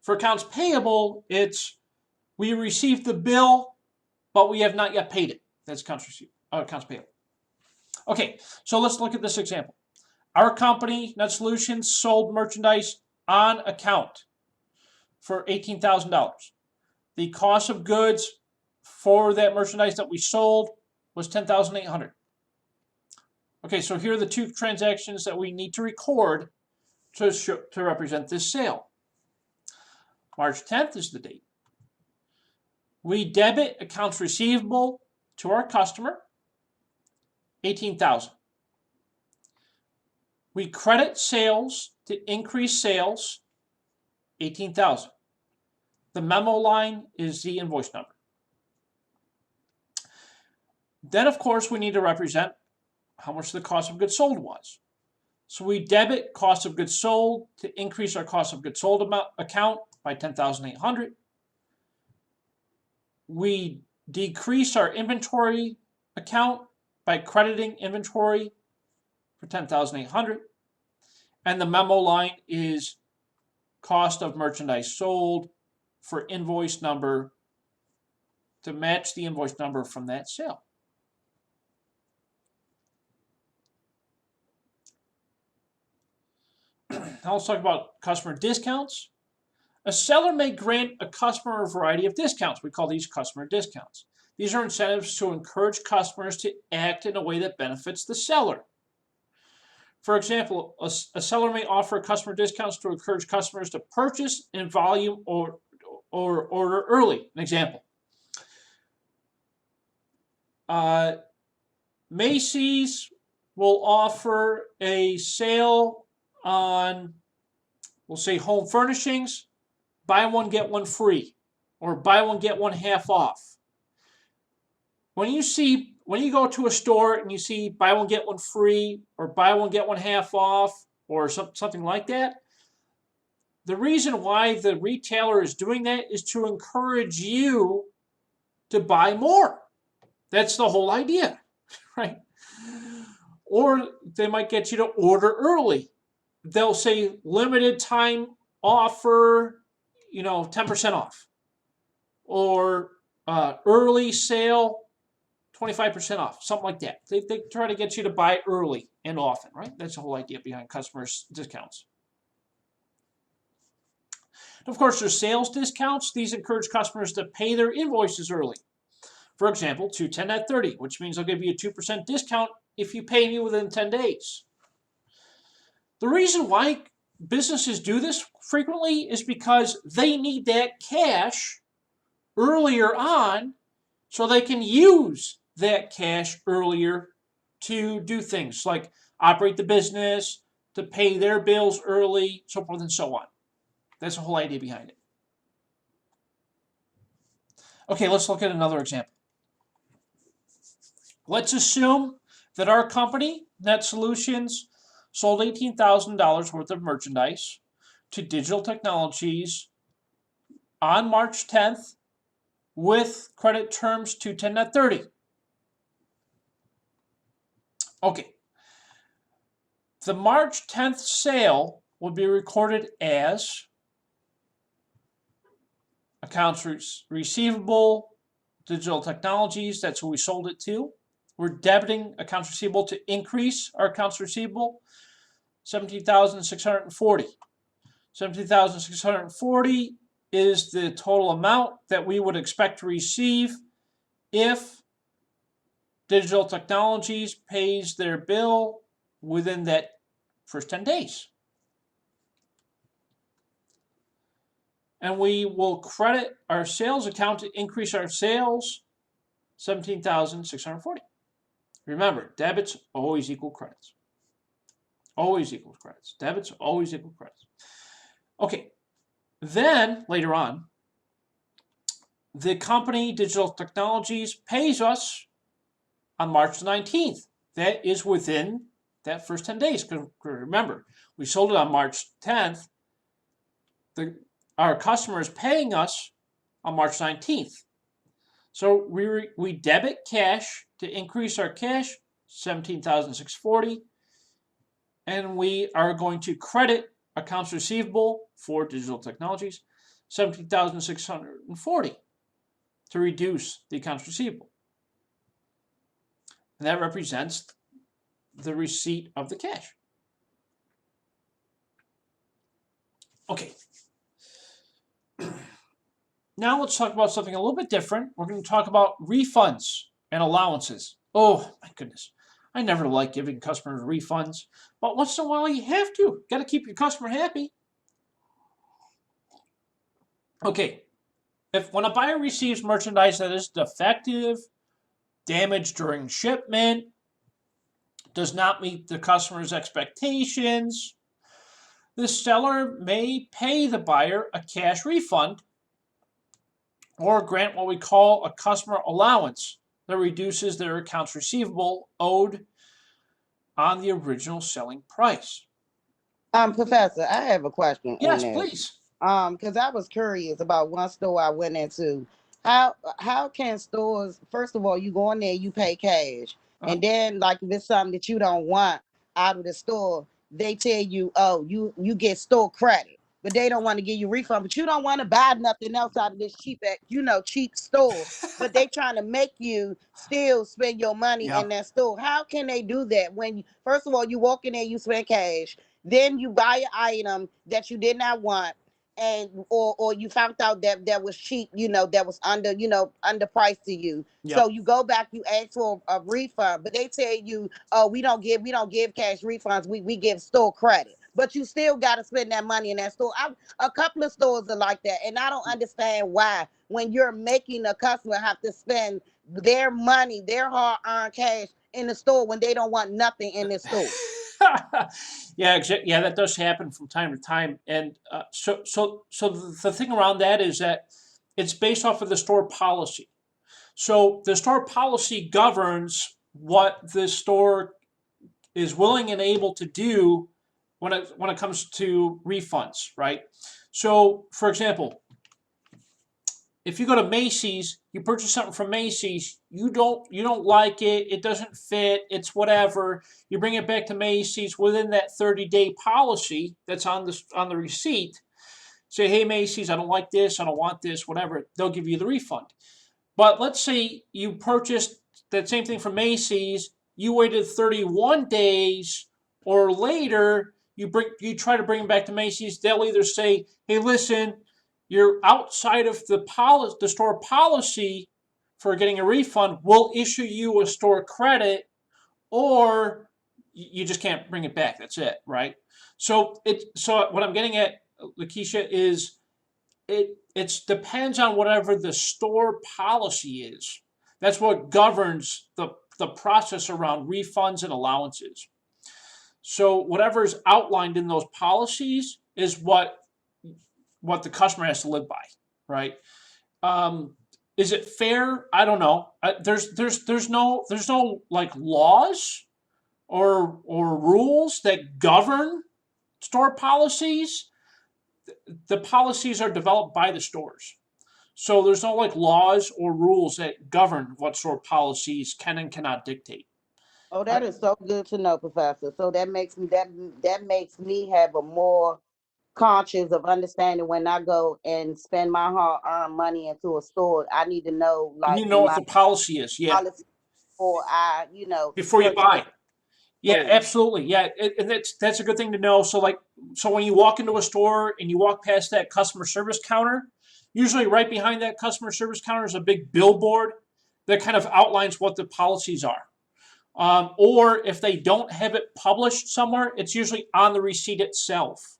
For accounts payable, it's we received the bill, but we have not yet paid it. That's accounts payable. Okay, so let's look at this example. Our company, Net Solutions, sold merchandise on account for $18,000. The cost of goods for that merchandise that we sold was $10,800. Okay, so here are the two transactions that we need to record to represent this sale. March 10th is the date. We debit accounts receivable to our customer, $18,000. We credit sales to increase sales, $18,000. The memo line is the invoice number. Then, of course, we need to represent how much the cost of goods sold was. So we debit cost of goods sold to increase our cost of goods sold account by $10,800. We decrease our inventory account by crediting inventory for $10,800. And the memo line is cost of merchandise sold for invoice number to match the invoice number from that sale. Now let's talk about customer discounts. A seller may grant a customer a variety of discounts. We call these customer discounts. These are incentives to encourage customers to act in a way that benefits the seller. For example, a seller may offer customer discounts to encourage customers to purchase in volume or order early. An example. Macy's will offer a sale on, we'll say, home furnishings, buy one, get one free, or buy one, get one half off. When you go to a store and you see buy one, get one free, or buy one, get one half off, or something like that, the reason why the retailer is doing that is to encourage you to buy more. That's the whole idea, right? Or they might get you to order early. They'll say limited time offer, 10% off. Or early sale, 25% off, something like that. They try to get you to buy early and often, right? That's the whole idea behind customers' discounts. Of course, there's sales discounts. These encourage customers to pay their invoices early. For example, 210 at 30, which means I'll give you a 2% discount if you pay me within 10 days. The reason why businesses do this frequently is because they need that cash earlier on so they can use that cash earlier to do things like operate the business, to pay their bills early, so forth and so on. That's the whole idea behind it. Okay, let's look at another example. Let's assume that our company, Net Solutions, sold $18,000 worth of merchandise to Digital Technologies on March 10th with credit terms 210 at 30. Okay. The March 10th sale will be recorded as accounts receivable, Digital Technologies, that's who we sold it to. We're debiting accounts receivable to increase our accounts receivable, $17,640. $17,640 is the total amount that we would expect to receive if Digital Technologies pays their bill within that first 10 days. And we will credit our sales account to increase our sales, $17,640. Remember, debits always equal credits. Always equals credits. Debits always equal credits. Okay, then later on, the company, Digital Technologies, pays us on March 19th. That is within that first 10 days. Because remember, we sold it on March 10th. Our customer is paying us on March 19th. So we debit cash to increase our cash, $17,640, and we are going to credit accounts receivable for Digital Technologies, $17,640, to reduce the accounts receivable. And that represents the receipt of the cash. Okay. Now let's talk about something a little bit different. We're going to talk about refunds and allowances. Oh, my goodness. I never like giving customers refunds, but once in a while you have to. Got to keep your customer happy. Okay. When a buyer receives merchandise that is defective, damaged during shipment, does not meet the customer's expectations, the seller may pay the buyer a cash refund or grant what we call a customer allowance that reduces their accounts receivable owed on the original selling price. Professor, I have a question. Yes, on this. please. Because I was curious about one store I went into. How can stores, first of all, you go in there, you pay cash, And then like if it's something that you don't want out of the store, they tell you, oh, you get store credit, but they don't want to give you refund. But you don't want to buy nothing else out of this cheap store. But they trying to make you still spend your money Yeah. in that store. How can they do that when first of all you walk in there, you spend cash, then you buy an item that you did not want, and or you found out that was cheap, that was underpriced to you. Yep. So you go back, you ask for a refund, but they tell you, oh, we don't give cash refunds. We give store credit. But you still got to spend that money in that store. A couple of stores are like that, and I don't understand why. When you're making a customer have to spend their money, their hard-earned cash in the store when they don't want nothing in the store. Yeah, yeah, that does happen from time to time, and so the thing around that is that it's based off of the store policy. So the store policy governs what the store is willing and able to do when it comes to refunds, right? So, for example, if you go to Macy's, you purchase something from Macy's, you don't like it, it doesn't fit, it's whatever. You bring it back to Macy's within that 30-day policy that's on the receipt. Say, hey Macy's, I don't like this, I don't want this, whatever. They'll give you the refund. But let's say you purchased that same thing from Macy's, you waited 31 days or later, you try to bring it back to Macy's, they'll either say, hey, listen, you're outside of the store policy for getting a refund, we'll issue you a store credit, or you just can't bring it back. That's it, right? So what I'm getting at, Lakeisha, is it depends on whatever the store policy is. That's what governs the process around refunds and allowances. So whatever is outlined in those policies is what the customer has to live by, right? Is it fair? I don't know. There's no like laws or rules that govern store policies. The policies are developed by the stores. So there's no like laws or rules that govern what store policies can and cannot dictate. Oh, that is so good to know, Professor. So that makes me have a more conscious of understanding when I go and spend my hard-earned money into a store. I need to know You like need to know what my the policy is, yeah, policy before I, before you purchase buy. Yeah, food. absolutely. Yeah, and that's a good thing to know. So when you walk into a store and you walk past that customer service counter, usually right behind that customer service counter is a big billboard that kind of outlines what the policies are. Or if they don't have it published somewhere, it's usually on the receipt itself.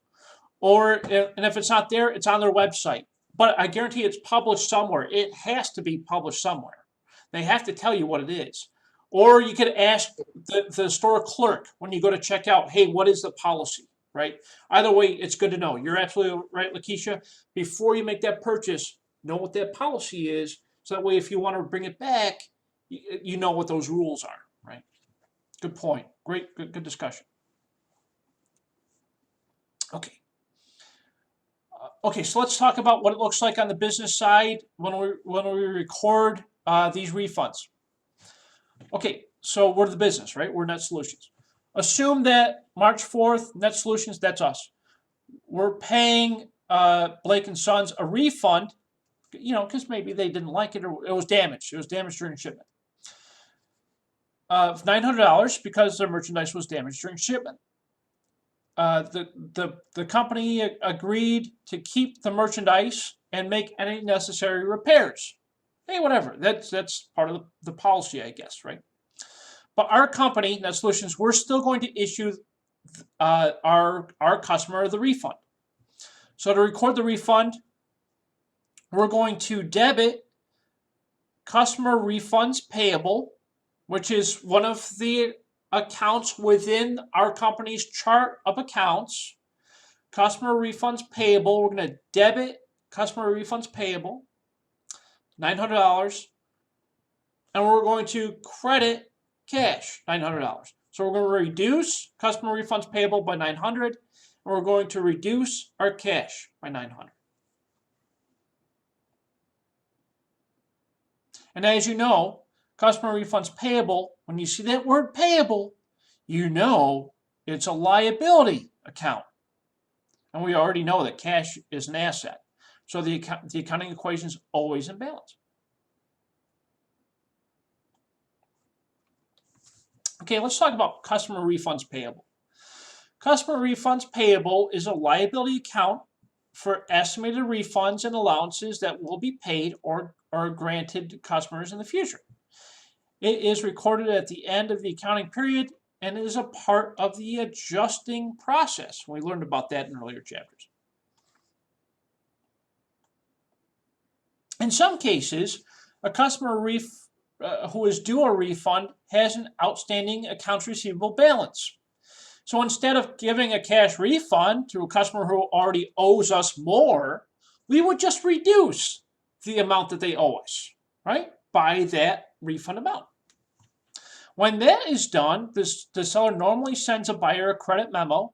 And if it's not there, it's on their website. But I guarantee it's published somewhere. It has to be published somewhere. They have to tell you what it is. Or you could ask the store clerk when you go to check out, hey, what is the policy, right? Either way, it's good to know. You're absolutely right, Lakeisha. Before you make that purchase, know what that policy is. So that way, if you want to bring it back, you know what those rules are, right? Good point. Great, good discussion. Okay. Okay, so let's talk about what it looks like on the business side when we record these refunds. Okay, so we're the business, right? We're Net Solutions. Assume that March 4th, Net Solutions, that's us. We're paying Blake and Sons a refund, because maybe they didn't like it or it was damaged. It was damaged during shipment. Of $900 because their merchandise was damaged during shipment. The company agreed to keep the merchandise and make any necessary repairs. Hey, whatever. That's part of the policy, I guess, right? But our company, Net Solutions, we're still going to issue our customer the refund. So to record the refund, we're going to debit customer refunds payable, which is one of the accounts within our company's chart of accounts. Customer refunds payable, we're going to debit customer refunds payable, $900, and we're going to credit cash, $900. So we're going to reduce customer refunds payable by $900, and we're going to reduce our cash by $900. And as you know, Customer refunds payable, when you see that word payable, you know it's a liability account. And we already know that cash is an asset. So the accounting equation is always in balance. Okay, let's talk about customer refunds payable. Customer refunds payable is a liability account for estimated refunds and allowances that will be paid or are granted to customers in the future. It is recorded at the end of the accounting period and is a part of the adjusting process. We learned about that in earlier chapters. In some cases, a customer who is due a refund has an outstanding accounts receivable balance. So instead of giving a cash refund to a customer who already owes us more, we would just reduce the amount that they owe us, right, by that refund amount. When that is done, the seller normally sends a buyer a credit memo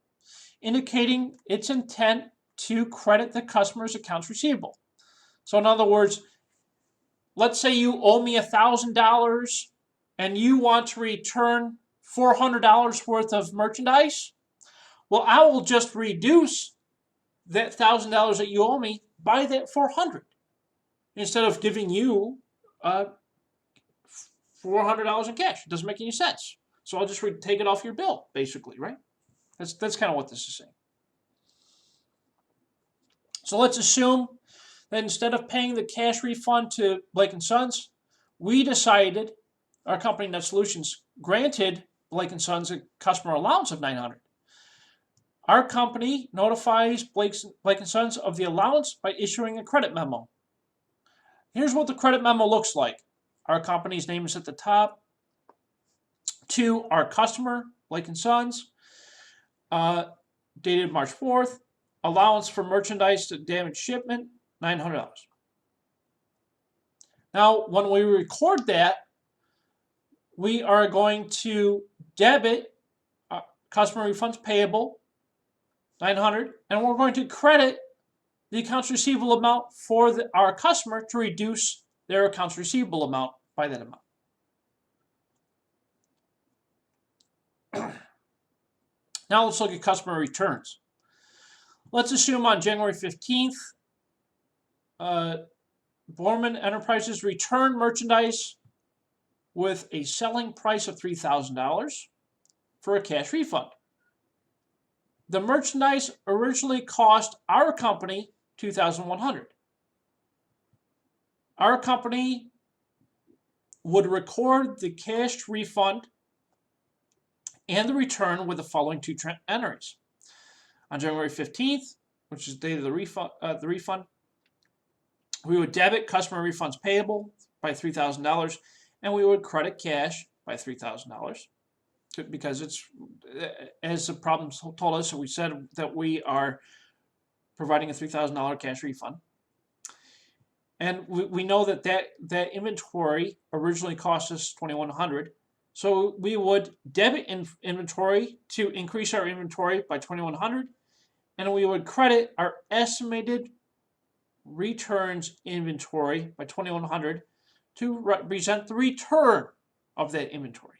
indicating its intent to credit the customer's accounts receivable. So in other words, let's say you owe me $1,000 and you want to return $400 worth of merchandise. Well, I will just reduce that $1,000 that you owe me by that $400 instead of giving you $400 in cash. It doesn't make any sense. So I'll just take it off your bill, basically, right? That's kind of what this is saying. So let's assume that instead of paying the cash refund to Blake & Sons, we decided, our company Net Solutions granted Blake & Sons a customer allowance of $900. Our company notifies Blake & Sons of the allowance by issuing a credit memo. Here's what the credit memo looks like. Our company's name is at the top. To our customer, Blake & Sons, dated March 4th, allowance for merchandise to damaged shipment, $900. Now, when we record that, we are going to debit customer refunds payable, $900, and we're going to credit the accounts receivable amount for our customer to reduce their accounts receivable amount by that amount. Now let's look at customer returns. Let's assume on January 15th, Borman Enterprises returned merchandise with a selling price of $3,000 for a cash refund. The merchandise originally cost our company $2,100. Our company would record the cash refund and the return with the following two entries. On January 15th, which is the date of the refund, we would debit customer refunds payable by $3,000, and we would credit cash by $3,000 because it's, as the problem told us, so we said that we are providing a $3,000 cash refund. And we know that that inventory originally cost us $2,100. So we would debit inventory to increase our inventory by $2,100, and we would credit our estimated returns inventory by $2,100 to represent the return of that inventory.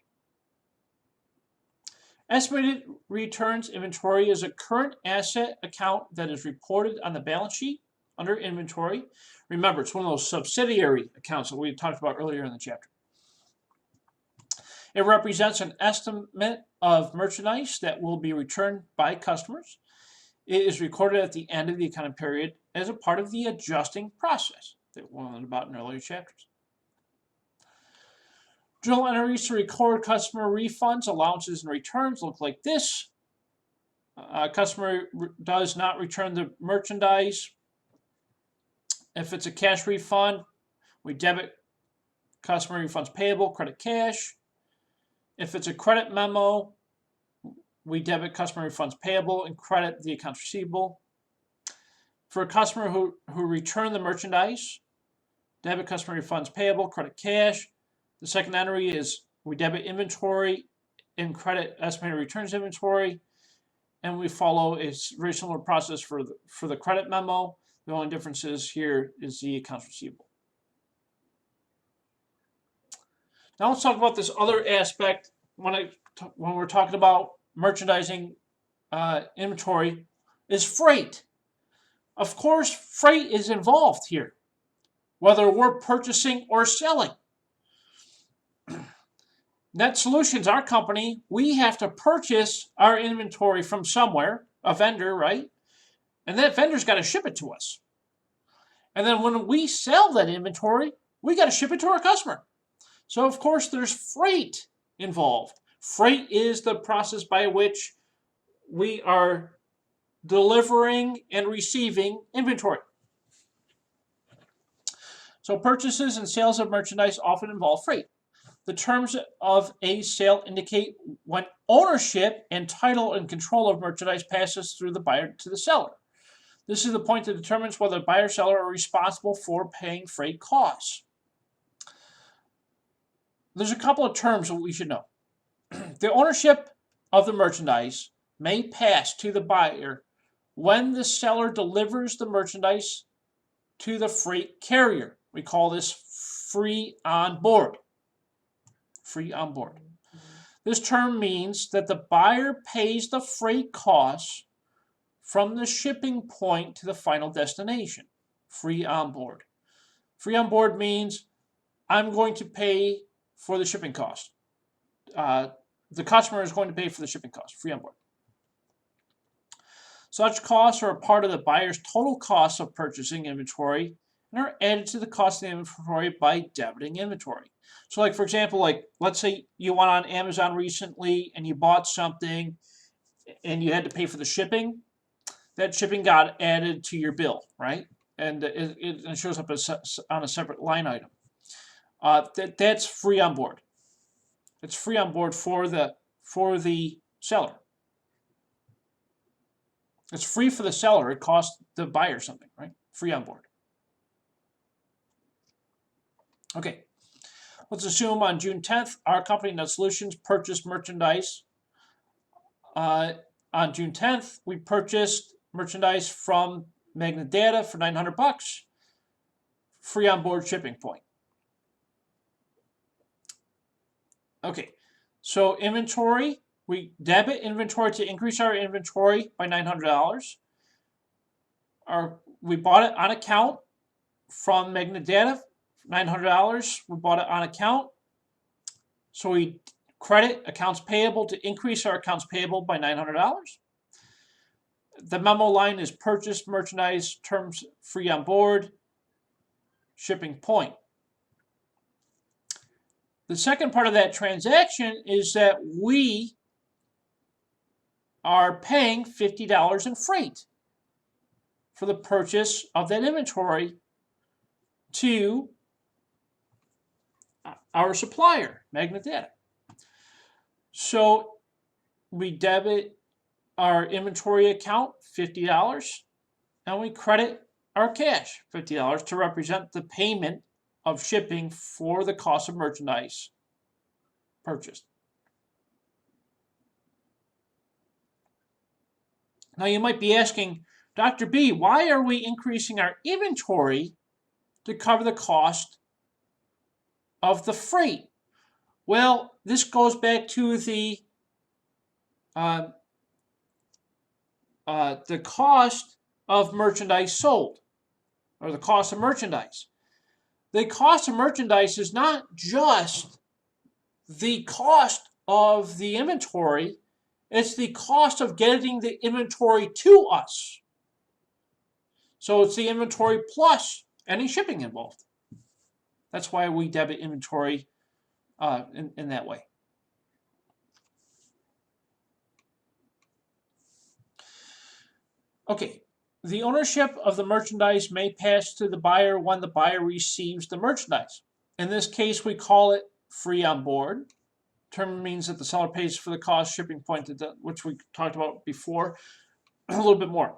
Estimated returns inventory is a current asset account that is reported on the balance sheet under inventory. Remember, it's one of those subsidiary accounts that we talked about earlier in the chapter. It represents an estimate of merchandise that will be returned by customers. It is recorded at the end of the accounting period as a part of the adjusting process that we learned about in earlier chapters. Journal entries to record customer refunds, allowances, and returns look like this. Customer does not return the merchandise. If it's a cash refund, we debit customer refunds payable, credit cash. If it's a credit memo, we debit customer refunds payable and credit the accounts receivable. For a customer who returned the merchandise, debit customer refunds payable, credit cash. The second entry is we debit inventory and credit estimated returns inventory. And we follow a very similar process for the credit memo. The only difference is here is the accounts receivable. Now let's talk about this other aspect when we're talking about merchandising inventory is freight. Of course, freight is involved here, whether we're purchasing or selling. Net Solutions, our company, we have to purchase our inventory from somewhere, a vendor, right? And that vendor's got to ship it to us. And then when we sell that inventory, we got to ship it to our customer. So, of course, there's freight involved. Freight is the process by which we are delivering and receiving inventory. So purchases and sales of merchandise often involve freight. The terms of a sale indicate when ownership and title and control of merchandise passes through the buyer to the seller. This is the point that determines whether the buyer or seller are responsible for paying freight costs. There's a couple of terms that we should know. The ownership of the merchandise may pass to the buyer when the seller delivers the merchandise to the freight carrier. We call this free on board. Free on board. This term means that the buyer pays the freight costs from the shipping point to the final destination. Free on board. Free on board means I'm going to pay for the shipping cost. The customer is going to pay for the shipping cost. Free on board. Such costs are a part of the buyer's total cost of purchasing inventory and are added to the cost of the inventory by debiting inventory. So like, for example, like let's say you went on Amazon recently and you bought something and you had to pay for the shipping. That shipping got added to your bill, right? And it shows up as, on a separate line item. That's free on board. It's free on board for the seller. It's free for the seller. It costs the buyer something, right? Free on board. Okay. Let's assume on June 10th, our company, Net Solutions, purchased merchandise. On June 10th, we purchased merchandise from Magnet Data for $900. Free on board shipping point. Okay. So inventory. We debit inventory to increase our inventory by $900. We bought it on account from Magnet Data, $900. We bought it on account. So we credit accounts payable to increase our accounts payable by $900. The memo line is purchased merchandise, terms free on board, shipping point. The second part of that transaction is that we are paying $50 in freight for the purchase of that inventory to our supplier, Magnet Data. So we debit our inventory account, $50, and we credit our cash, $50, to represent the payment of shipping for the cost of merchandise purchased. Now you might be asking, Dr. B, why are we increasing our inventory to cover the cost of the freight? Well, this goes back to the cost of merchandise sold, or the cost of merchandise. The cost of merchandise is not just the cost of the inventory, it's the cost of getting the inventory to us. So it's the inventory plus any shipping involved. That's why we debit inventory in that way. Okay, the ownership of the merchandise may pass to the buyer when the buyer receives the merchandise. In this case, we call it free on board. Term means that the seller pays for the cost shipping point, which we talked about before a little bit more.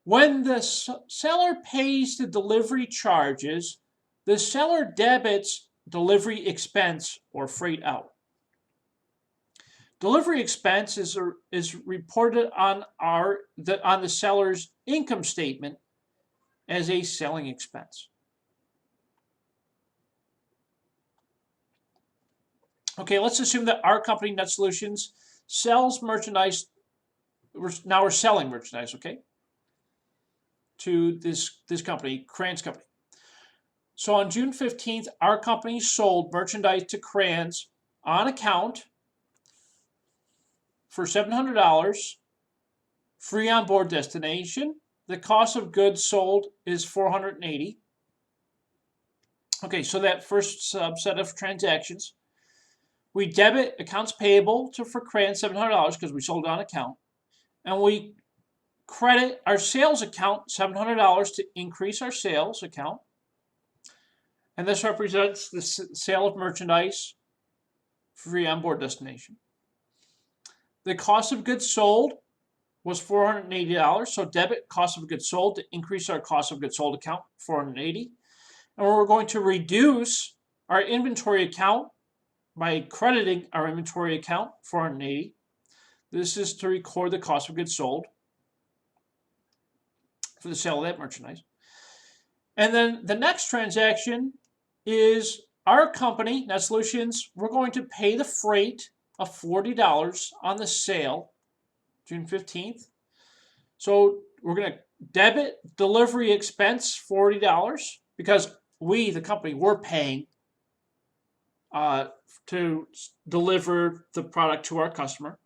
When the seller pays the delivery charges, the seller debits delivery expense or freight out. Delivery expense is reported on the seller's income statement as a selling expense. Okay, let's assume that our company, Net Solutions, sells merchandise. Now we're selling merchandise, okay, to this company, Crayons Company. So on June 15th, our company sold merchandise to Crayons on account for $700, free on board destination. The cost of goods sold is $480. Okay, so that first subset of transactions, we debit accounts payable for Crayons $700 because we sold on account, and we credit our sales account $700 to increase our sales account, and this represents the sale of merchandise free on board destination. The cost of goods sold was $480, so debit cost of goods sold to increase our cost of goods sold account, $480. And we're going to reduce our inventory account by crediting our inventory account, $480. This is to record the cost of goods sold for the sale of that merchandise. And then the next transaction is our company, Net Solutions, we're going to pay the freight of $40 on the sale, June 15th. So we're going to debit delivery expense $40 because we, the company, we're paying to deliver the product to our customer.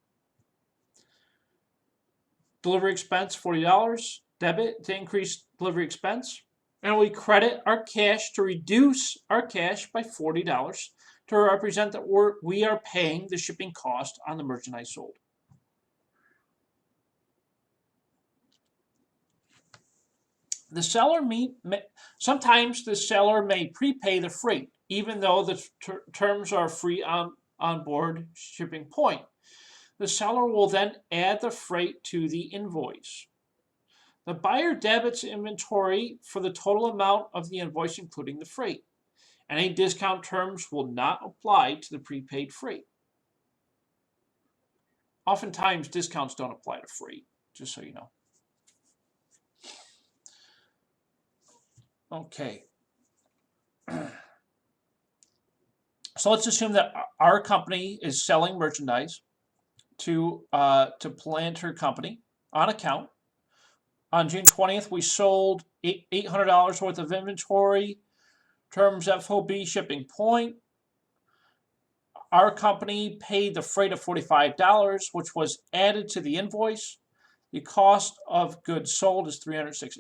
Delivery expense $40, debit to increase delivery expense, and we credit our cash to reduce our cash by $40 to represent that we are paying the shipping cost on the merchandise sold. The seller sometimes the seller may prepay the freight, even though the terms are free on board shipping point. The seller will then add the freight to the invoice. The buyer debits inventory for the total amount of the invoice, including the freight. Any discount terms will not apply to the prepaid freight. Oftentimes, discounts don't apply to freight, just so you know. Okay. So let's assume that our company is selling merchandise to Planter Company on account. On June 20th, we sold $800 worth of inventory, terms FOB shipping point. Our company paid the freight of $45, which was added to the invoice. The cost of goods sold is $360.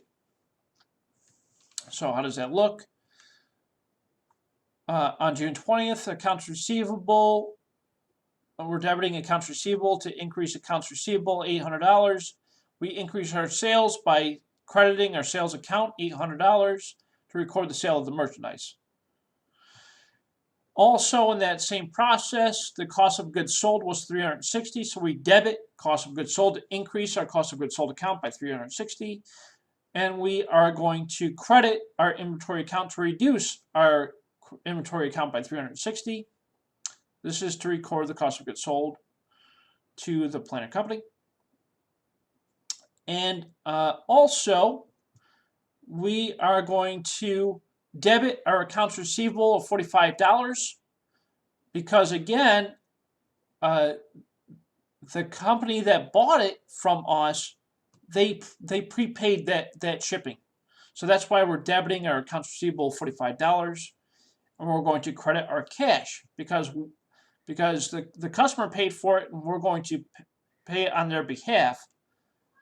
So how does that look? On June 20th, accounts receivable, we're debiting accounts receivable to increase accounts receivable, $800. We increase our sales by crediting our sales account, $800, to record the sale of the merchandise. Also, in that same process, the cost of goods sold was $360, so we debit cost of goods sold to increase our cost of goods sold account by $360, and we are going to credit our inventory account to reduce our inventory account by $360. This is to record the cost of goods sold to the Planter Company. And also, we are going to debit our accounts receivable of $45 because, again, the company that bought it from us, they prepaid that shipping. So that's why we're debiting our accounts receivable $45, and we're going to credit our cash because the customer paid for it, and we're going to pay it on their behalf.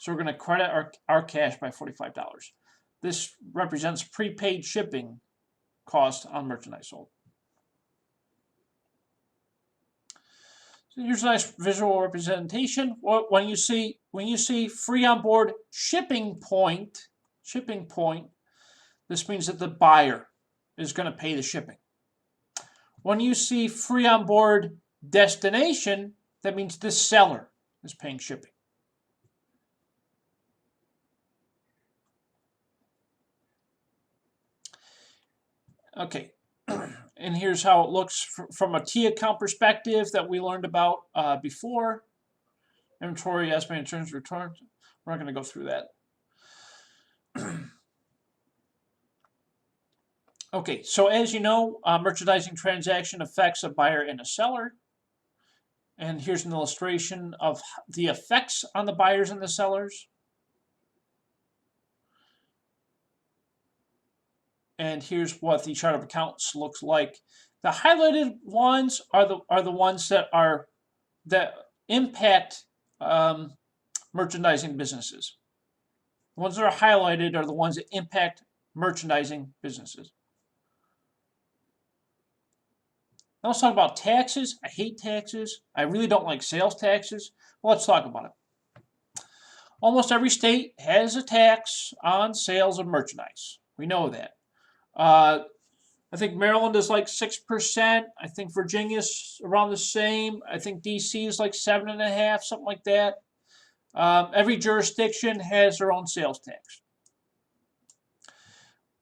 So we're going to credit our cash by $45. This represents prepaid shipping cost on merchandise sold. So here's a nice visual representation. When you see free on board shipping point, this means that the buyer is going to pay the shipping. When you see free on board destination, that means the seller is paying shipping. Okay, and here's how it looks from a T account perspective that we learned about before. Inventory, estimated returns, returns. We're not going to go through that. Okay, so as you know, merchandising transaction affects a buyer and a seller. And here's an illustration of the effects on the buyers and the sellers. And here's what the chart of accounts looks like. The highlighted ones are the ones that impact merchandising businesses. The ones that are highlighted are the ones that impact merchandising businesses. Now let's talk about taxes. I hate taxes. I really don't like sales taxes. Well, let's talk about it. Almost every state has a tax on sales of merchandise. We know that. I think Maryland is like 6%. I think Virginia's around the same. I think DC is like 7.5%, something like that. Every jurisdiction has their own sales tax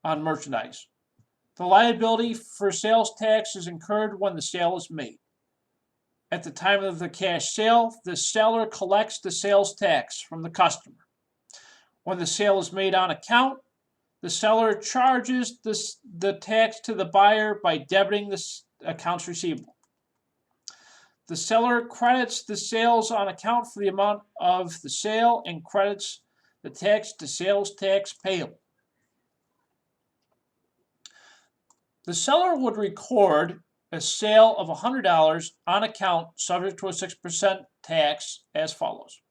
on merchandise. The liability for sales tax is incurred when the sale is made. At the time of the cash sale, the seller collects the sales tax from the customer. When the sale is made on account, the seller charges the tax to the buyer by debiting the accounts receivable. The seller credits the sales on account for the amount of the sale and credits the tax to sales tax payable. The seller would record a sale of $100 on account subject to a 6% tax as follows.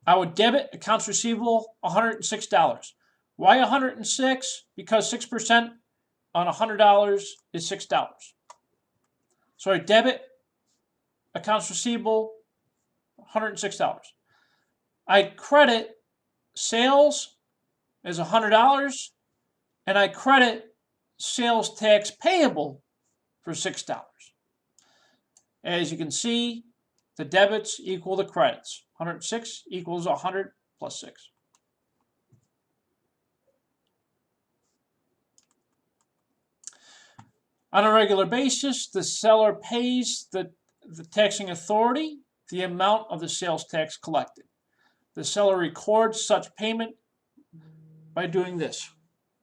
I would debit accounts receivable $106. Why $106? Because 6% on $100 is $6. So I debit accounts receivable $106. I credit sales as $100 and I credit sales tax payable for $6. As you can see, the debits equal the credits. 106 equals 100 plus 6. On a regular basis, the seller pays the taxing authority the amount of the sales tax collected. The seller records such payment by doing this.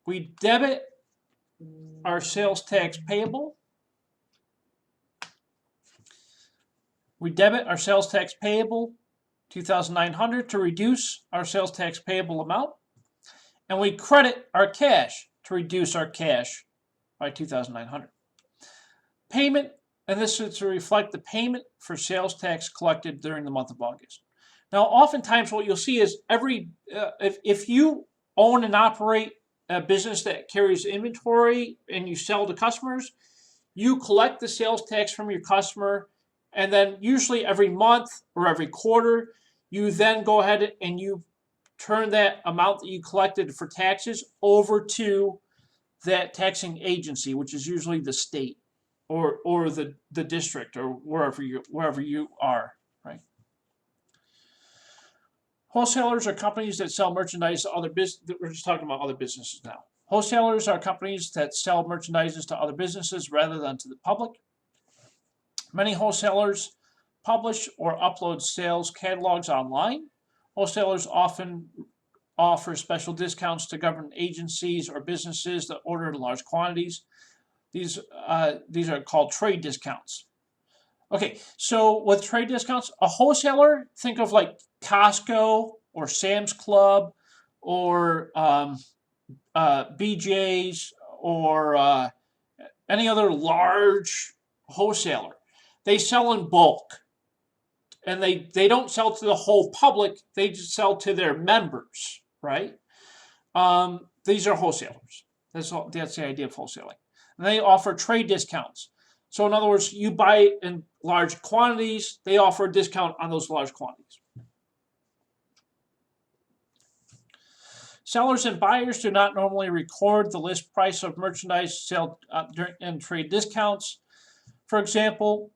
We debit our sales tax payable. We debit our sales tax payable $2,900 to reduce our sales tax payable amount, and we credit our cash to reduce our cash by $2,900. Payment, and this is to reflect the payment for sales tax collected during the month of August. Now, oftentimes what you'll see is if you own and operate a business that carries inventory and you sell to customers, you collect the sales tax from your customer, and then usually every month or every quarter, you then go ahead and you turn that amount that you collected for taxes over to that taxing agency, which is usually the state or the district or wherever you are, right? Wholesalers are companies that sell merchandise to other businesses. We're just talking about other businesses now. Wholesalers are companies that sell merchandise to other businesses rather than to the public. Many wholesalers publish or upload sales catalogs online. Wholesalers often offer special discounts to government agencies or businesses that order in large quantities. These are called trade discounts. Okay, so with trade discounts, a wholesaler, think of like Costco or Sam's Club or BJ's or any other large wholesaler. They sell in bulk, and they don't sell to the whole public. They just sell to their members, right? These are wholesalers. That's the idea of wholesaling. And they offer trade discounts. So in other words, you buy in large quantities, they offer a discount on those large quantities. Sellers and buyers do not normally record the list price of merchandise sold during trade discounts. For example,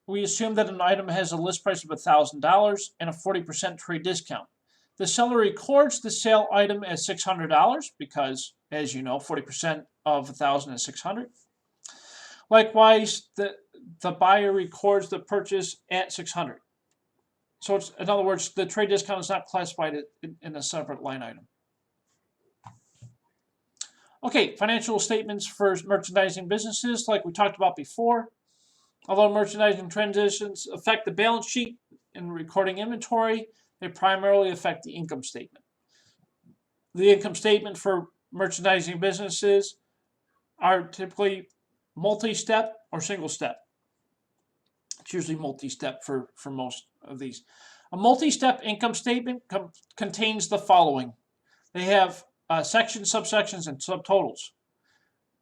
we assume that an item has a list price of $1,000 and a 40% trade discount. The seller records the sale item as $600 because, as you know, 40% of $1,000 is $600. Likewise, the buyer records the purchase at $600. So it's, in other words, the trade discount is not classified in a separate line item. Okay, financial statements for merchandising businesses, like we talked about before. Although merchandising transitions affect the balance sheet and recording inventory, they primarily affect the income statement. The income statement for merchandising businesses are typically multi-step or single-step. It's usually multi-step for most of these. A multi-step income statement contains the following. They have sections, subsections, and subtotals.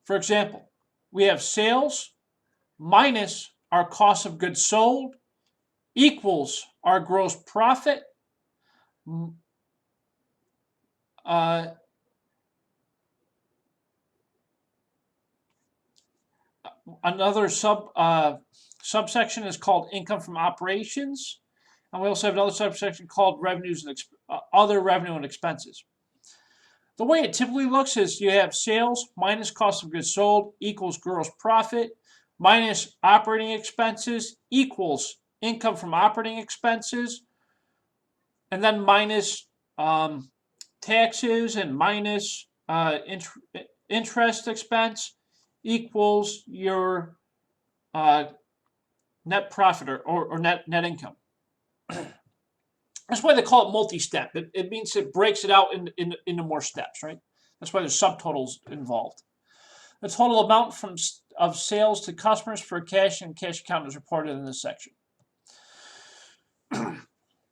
For example, we have sales minus our cost of goods sold equals our gross profit another subsection is called income from operations, and we also have another subsection called revenues and other revenue and expenses. The way it typically looks is you have sales minus cost of goods sold equals gross profit minus operating expenses equals income from operating expenses, and then minus taxes and minus interest expense equals your net profit or net income. That's why they call it multi-step. It means it breaks it out into more steps, right? That's why there's subtotals involved. The total amount of sales to customers for cash and cash account is reported in this section.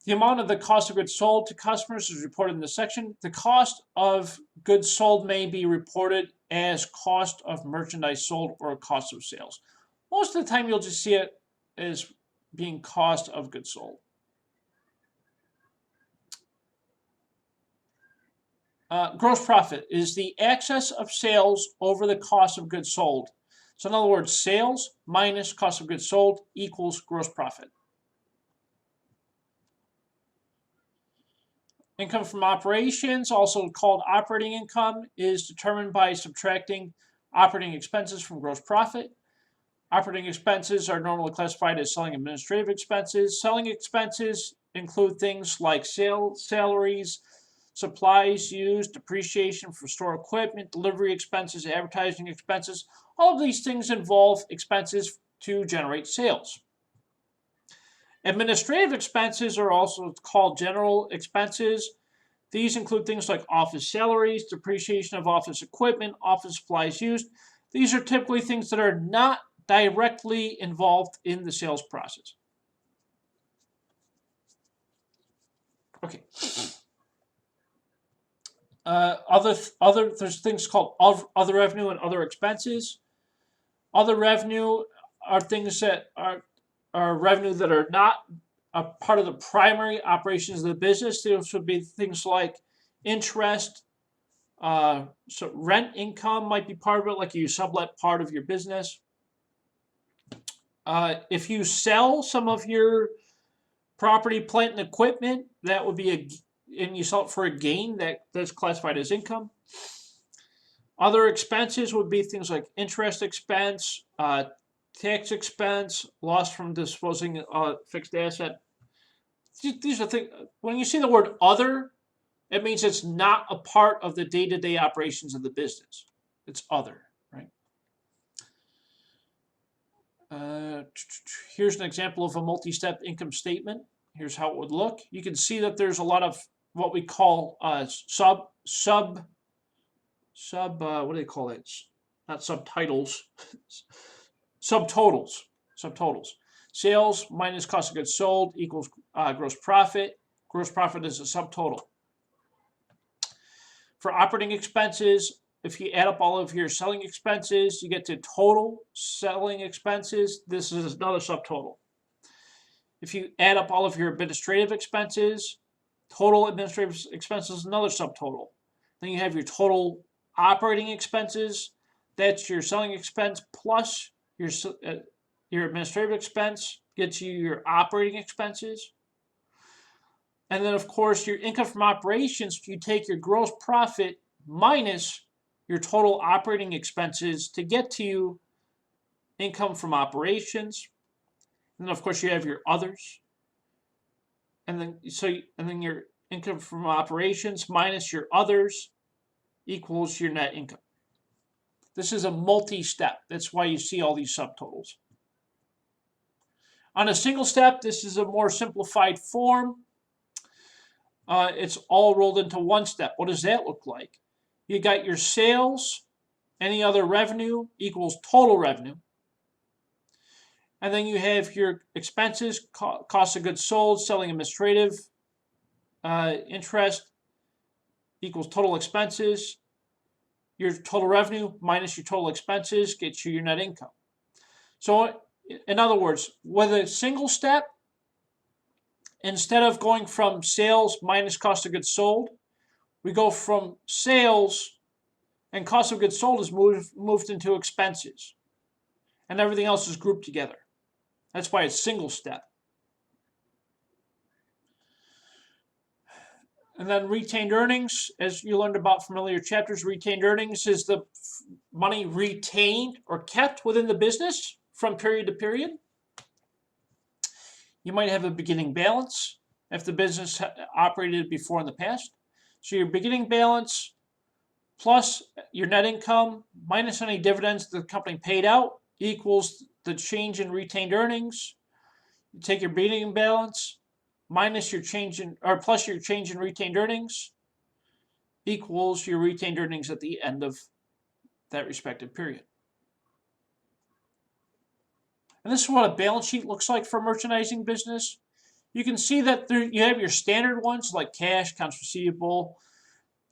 The amount of the cost of goods sold to customers is reported in this section. The cost of goods sold may be reported as cost of merchandise sold or cost of sales. Most of the time, you'll just see it as being cost of goods sold. Gross profit is the excess of sales over the cost of goods sold. So in other words, sales minus cost of goods sold equals gross profit. Income from operations, also called operating income, is determined by subtracting operating expenses from gross profit. Operating expenses are normally classified as selling administrative expenses. Selling expenses include things like salaries, supplies used, depreciation for store equipment, delivery expenses, advertising expenses. All of these things involve expenses to generate sales. Administrative expenses are also called general expenses. These include things like office salaries, depreciation of office equipment, office supplies used. These are typically things that are not directly involved in the sales process. Okay. There's things called other revenue and other expenses. Other revenue are things that are revenue that are not a part of the primary operations of the business. Those would be things like interest. So rent income might be part of it, like you sublet part of your business. If you sell some of your property, plant, and equipment, that would be and you sell it for a gain, that's classified as income. Other expenses would be things like interest expense, tax expense, loss from disposing fixed asset. These are things. When you see the word other, it means it's not a part of the day-to-day operations of the business. It's other, right? Here's an example of a multi-step income statement. Here's how it would look. You can see that there's a lot of what we call what do they call it? Not subtitles, subtotals. Sales minus cost of goods sold equals gross profit. Gross profit is a subtotal. For operating expenses, if you add up all of your selling expenses, you get to total selling expenses. This is another subtotal. If you add up all of your administrative expenses, total administrative expenses is another subtotal. Then you have your total operating expenses. That's your selling expense plus your administrative expense gets you your operating expenses. And then, of course, your income from operations, you take your gross profit minus your total operating expenses to get to you income from operations. And then, of course, you have your others. And then your income from operations minus your others equals your net income. This is a multi-step. That's why you see all these subtotals. On a single step, this is a more simplified form. It's all rolled into one step. What does that look like? You got your sales, any other revenue equals total revenue. And then you have your expenses, cost of goods sold, selling administrative, interest equals total expenses. Your total revenue minus your total expenses gets you your net income. So in other words, with a single step, instead of going from sales minus cost of goods sold, we go from sales and cost of goods sold is moved into expenses. And everything else is grouped together. That's why it's single step. And then retained earnings, as you learned about from earlier chapters, retained earnings is the money retained or kept within the business from period to period. You might have a beginning balance if the business operated before in the past. So your beginning balance plus your net income minus any dividends the company paid out equals the change in retained earnings. You take your beginning balance minus your change in, or plus your change in retained earnings equals your retained earnings at the end of that respective period. And this is what a balance sheet looks like for a merchandising business. You can see that you have your standard ones like cash, accounts receivable.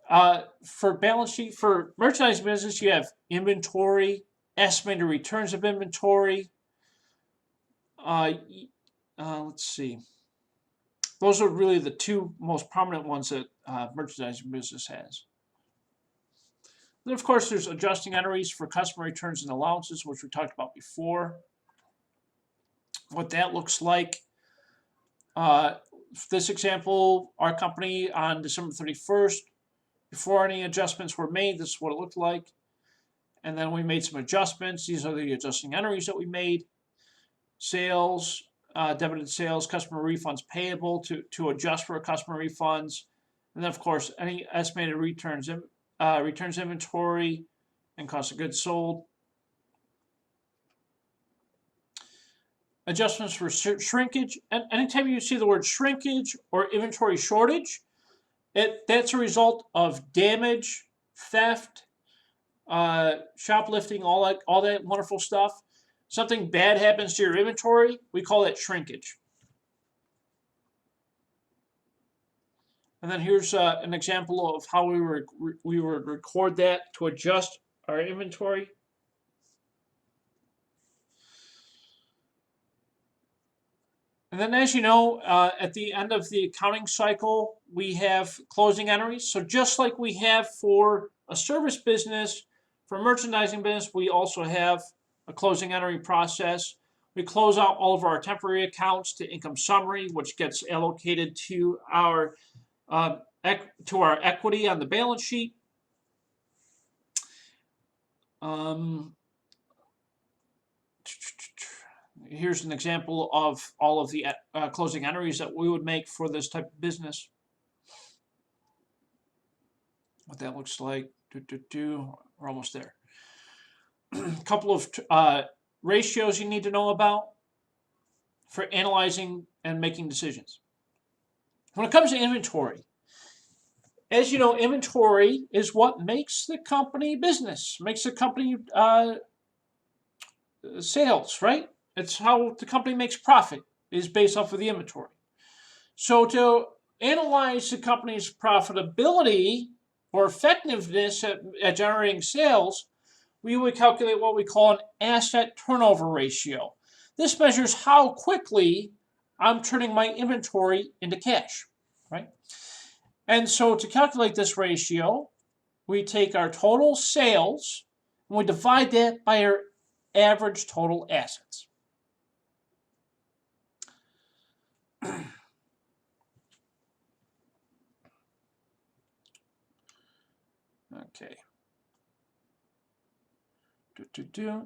For balance sheet for merchandising business, you have inventory, estimated returns of inventory. Let's see. Those are really the two most prominent ones that merchandising business has. Then, of course, there's adjusting entries for customer returns and allowances, which we talked about before. What that looks like. This example, our company on December 31st, before any adjustments were made, this is what it looked like. And then we made some adjustments. These are the adjusting entries that we made. Sales, debited sales, customer refunds payable to adjust for customer refunds. And then, of course, any estimated returns inventory and cost of goods sold. Adjustments for shrinkage. And anytime you see the word shrinkage or inventory shortage, that's a result of damage, theft, shoplifting, all that wonderful stuff. Something bad happens to your inventory, we call that shrinkage. And then here's an example of how we would record that to adjust our inventory. And then, as you know, at the end of the accounting cycle, we have closing entries. So just like we have for a service business, for a merchandising business, we also have a closing entry process. We close out all of our temporary accounts to income summary, which gets allocated to our equity on the balance sheet. Here's an example of all of the closing entries that we would make for this type of business. What that looks like. We're almost there. A couple of ratios you need to know about for analyzing and making decisions. When it comes to inventory, as you know, inventory is what makes the company business, makes the company sales, right? It's how the company makes profit, is based off of the inventory. So to analyze the company's profitability or effectiveness at generating sales, we would calculate what we call an asset turnover ratio. This measures how quickly I'm turning my inventory into cash, right? And so to calculate this ratio, we take our total sales and we divide that by our average total assets. Okay.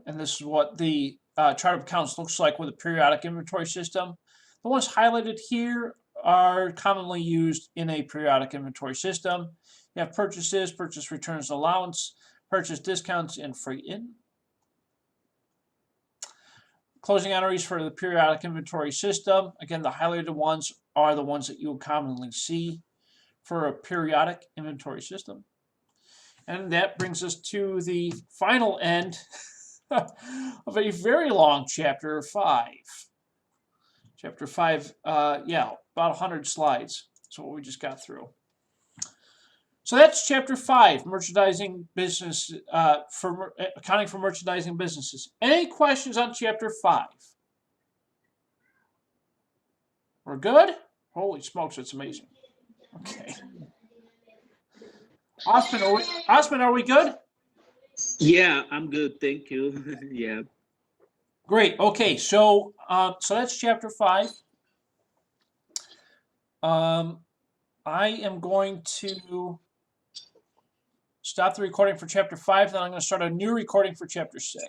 And this is what the chart of accounts looks like with a periodic inventory system. The ones highlighted here are commonly used in a periodic inventory system. You have purchases, purchase returns, allowance. purchase discounts, and freight in. Closing entries for the periodic inventory system. Again, the highlighted ones are the ones that you will commonly see for a periodic inventory system. And that brings us to the final end of a very long chapter 5. Chapter 5, yeah, about 100 slides. That's what we just got through. So that's chapter 5, merchandising business, accounting for merchandising businesses. Any questions on chapter 5? We're good? Holy smokes, that's amazing. Okay. Osman, are we good? Yeah, I'm good. Thank you. Yeah. Great. Okay, so that's chapter 5. I am going to stop the recording for chapter 5, then I'm going to start a new recording for chapter 6.